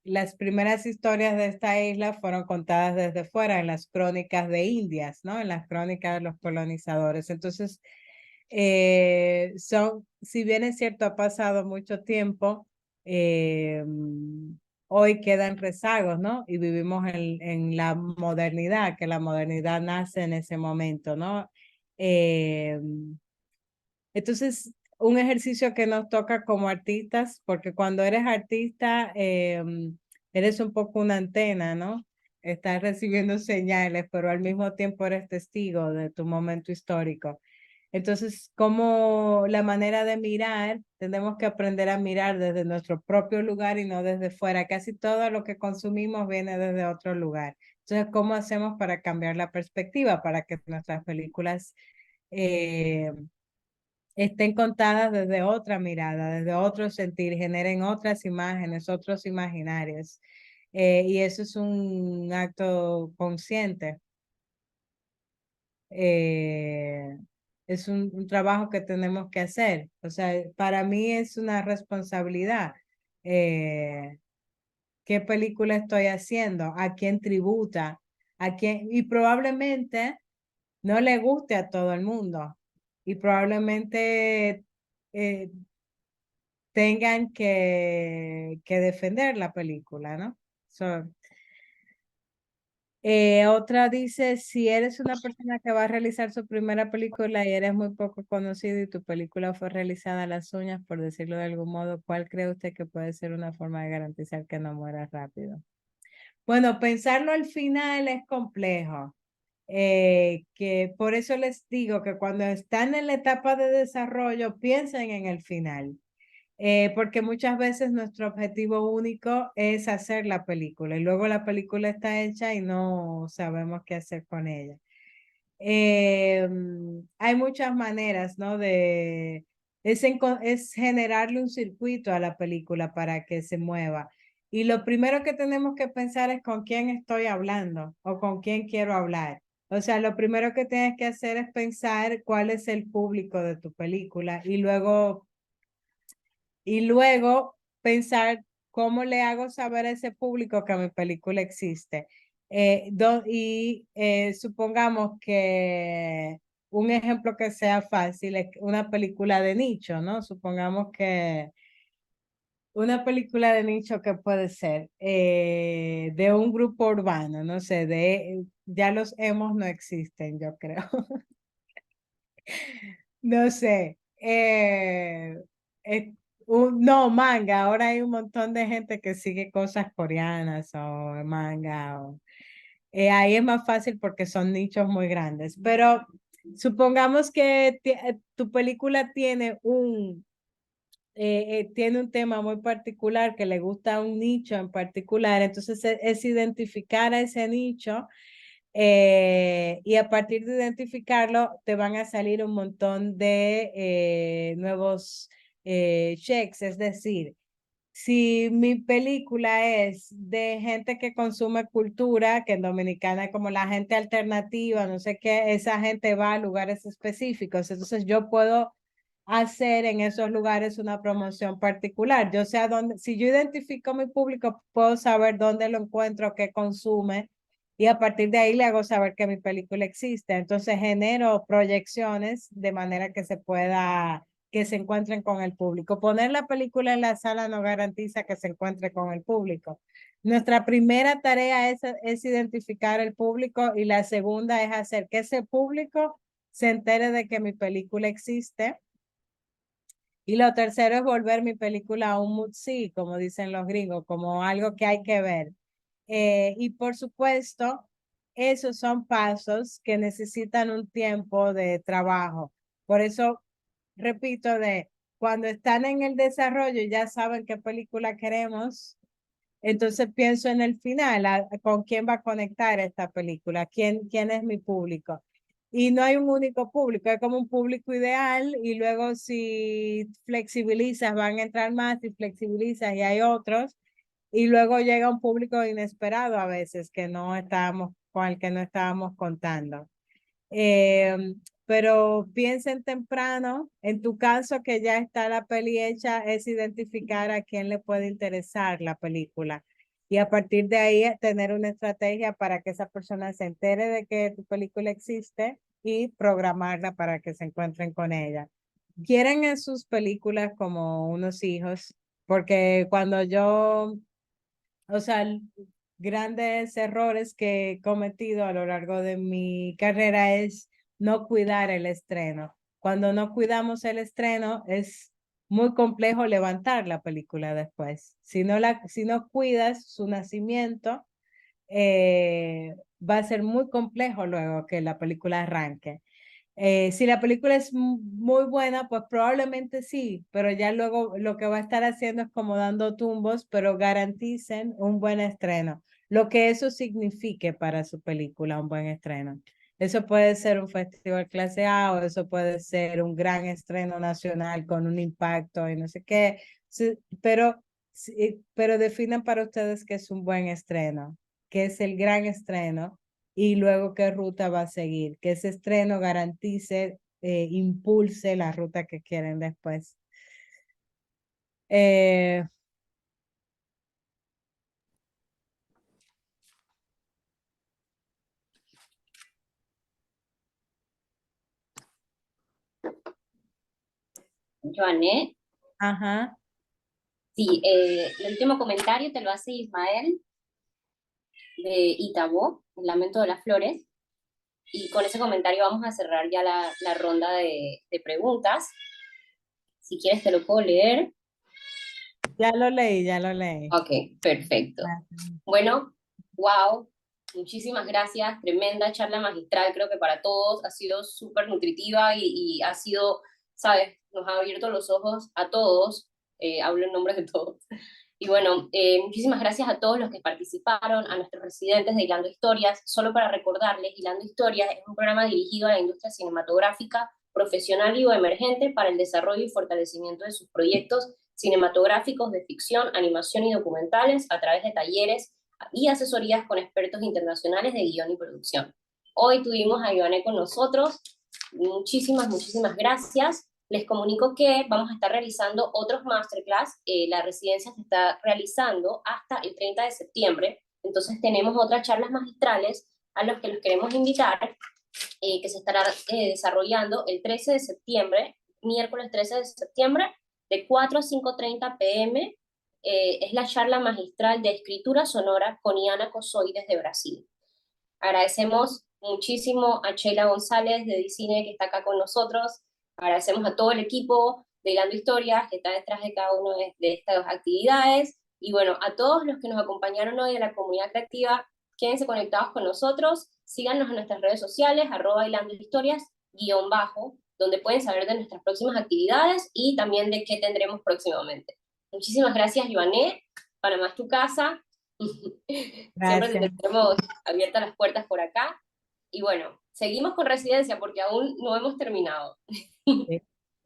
las primeras historias de esta isla fueron contadas desde fuera, en las crónicas de Indias, ¿no? En las crónicas de los colonizadores. Entonces, si bien es cierto, ha pasado mucho tiempo, hoy quedan rezagos, ¿no? Y vivimos en la modernidad, que la modernidad nace en ese momento, ¿no? Eh, entonces, un ejercicio que nos toca como artistas, porque cuando eres artista, eres un poco una antena, ¿no? Estás recibiendo señales, pero al mismo tiempo eres testigo de tu momento histórico. Entonces, como la manera de mirar, tenemos que aprender a mirar desde nuestro propio lugar y no desde fuera. Casi todo lo que consumimos viene desde otro lugar. Entonces, ¿cómo hacemos para cambiar la perspectiva, para que nuestras películas eh, estén contadas desde otra mirada, desde otro sentir, generen otras imágenes, otros imaginarios? Y eso es un acto consciente. eh, es un trabajo que tenemos que hacer. O sea, para mí es una responsabilidad. eh, ¿Qué película estoy haciendo? ¿A quién tributa? ¿A quién? Y probablemente no le guste a todo el mundo. Y probablemente eh, tengan que defender la película, ¿no? So, otra dice, si eres una persona que va a realizar su primera película y eres muy poco conocido y tu película fue realizada a las uñas, por decirlo de algún modo, ¿cuál cree usted que puede ser una forma de garantizar que no muera rápido? Bueno, pensarlo al final es complejo. Que por eso les digo que cuando están en la etapa de desarrollo, piensen en el final. Porque muchas veces nuestro objetivo único es hacer la película y luego la película está hecha y no sabemos qué hacer con ella. Hay muchas maneras, ¿no? Es generarle un circuito a la película para que se mueva. Y lo primero que tenemos que pensar es con quién estoy hablando o con quién quiero hablar. O sea, lo primero que tienes que hacer es pensar cuál es el público de tu película y luego pensar cómo le hago saber a ese público que mi película existe. Supongamos que un ejemplo que sea fácil es una película de nicho, ¿no? Supongamos que una película de nicho que puede ser de un grupo urbano, no sé, ya los emos no existen, yo creo. No sé. Eh, no, manga. Ahora hay un montón de gente que sigue cosas coreanas o manga. Ahí es más fácil porque son nichos muy grandes, pero supongamos que tu película tiene un tema muy particular que le gusta a un nicho en particular, entonces es identificar a ese nicho y a partir de identificarlo te van a salir un montón de nuevos checks, es decir, si mi película es de gente que consume cultura, que en Dominicana es como la gente alternativa, no sé qué, esa gente va a lugares específicos, entonces yo puedo hacer en esos lugares una promoción particular. Yo sé a dónde, si yo identifico mi público, puedo saber dónde lo encuentro, qué consume, y a partir de ahí le hago saber que mi película existe. Entonces genero proyecciones de manera que se pueda, que se encuentren con el público. Poner la película en la sala no garantiza que se encuentre con el público. Nuestra primera tarea es identificar el público y la segunda es hacer que ese público se entere de que mi película existe. Y lo tercero es volver mi película a un must-see, como dicen los gringos, como algo que hay que ver. Y por supuesto, esos son pasos que necesitan un tiempo de trabajo. Por eso, repito, de cuando están en el desarrollo, ya saben qué película queremos. Entonces pienso en el final, con quién va a conectar esta película, quién es mi público. Y no hay un único público, es como un público ideal y luego si flexibilizas van a entrar más, si flexibilizas y hay otros y luego llega un público inesperado a veces que no estábamos, con el que no estábamos contando. Eh, pero piensen temprano, en tu caso que ya está la peli hecha, es identificar a quién le puede interesar la película y a partir de ahí tener una estrategia para que esa persona se entere de que tu película existe y programarla para que se encuentren con ella. Quieren en sus películas como unos hijos, porque cuando yo, o sea, grandes errores que he cometido a lo largo de mi carrera es no cuidar el estreno. Cuando no cuidamos el estreno es muy complejo levantar la película después. Si no cuidas su nacimiento, va a ser muy complejo luego que la película arranque. Si la película es muy buena, pues probablemente sí, pero ya luego lo que va a estar haciendo es como dando tumbos, pero garanticen un buen estreno, lo que eso signifique para su película, un buen estreno. Eso puede ser un festival clase A o eso puede ser un gran estreno nacional con un impacto y no sé qué, pero definen para ustedes qué es un buen estreno, qué es el gran estreno y luego qué ruta va a seguir, que ese estreno garantice, impulse la ruta que quieren después. Eh, Joané, ajá, sí, el último comentario te lo hace Ismael de Itabó, el Lamento de las Flores, y con ese comentario vamos a cerrar ya la ronda de preguntas. Si quieres te lo puedo leer. ya lo leí, ya lo leí. Ok, perfecto. Bueno, wow, muchísimas gracias, tremenda charla magistral, creo que para todos ha sido súper nutritiva y ha sido, sabes, nos ha abierto los ojos a todos, hablo en nombre de todos. Y bueno, muchísimas gracias a todos los que participaron, a nuestros residentes de Hilando Historias. Solo para recordarles, Hilando Historias es un programa dirigido a la industria cinematográfica profesional y o emergente para el desarrollo y fortalecimiento de sus proyectos cinematográficos de ficción, animación y documentales a través de talleres y asesorías con expertos internacionales de guión y producción. Hoy tuvimos a Ivane con nosotros. Muchísimas gracias. Les comunico que vamos a estar realizando otros masterclass. La residencia se está realizando hasta el 30 de septiembre. Entonces tenemos otras charlas magistrales a los que los queremos invitar, que se estará desarrollando el 13 de septiembre, miércoles 13 de septiembre, de 4 a 5:30 p.m. Es la charla magistral de escritura sonora con Iana Cosoy desde Brasil. Agradecemos muchísimo a Sheila González de Dicine que está acá con nosotros. Agradecemos a todo el equipo de Hilando Historias que está detrás de cada una de estas actividades. Y bueno, a todos los que nos acompañaron hoy de la comunidad creativa, Quédense conectados con nosotros, síganos en nuestras redes sociales, @hilandohistorias_, donde pueden saber de nuestras próximas actividades y también de qué tendremos próximamente. Muchísimas gracias, Joané. Panamá es tu casa. Siempre te Gracias. tenemos abiertas las puertas por acá. Y bueno, seguimos con residencia porque aún no hemos terminado. Sí.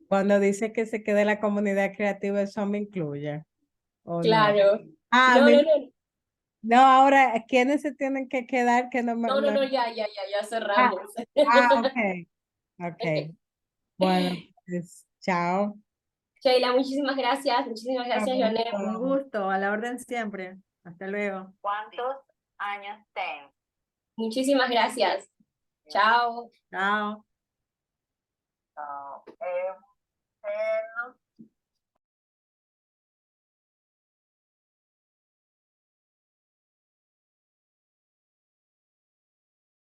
Cuando dice que se quede la comunidad creativa, eso me incluye, ¿o no? Claro. Ah, No, no, no. no, ahora, ¿quiénes se tienen que quedar? Que no, No, no, no. no, ya Ah, cerramos. ok, ok. Bueno, pues, chao. Sheila, muchísimas gracias, Joané. Un gusto, a la orden siempre. Hasta luego. ¿Cuántos años tienes? Muchísimas gracias. Chao. Chao. No,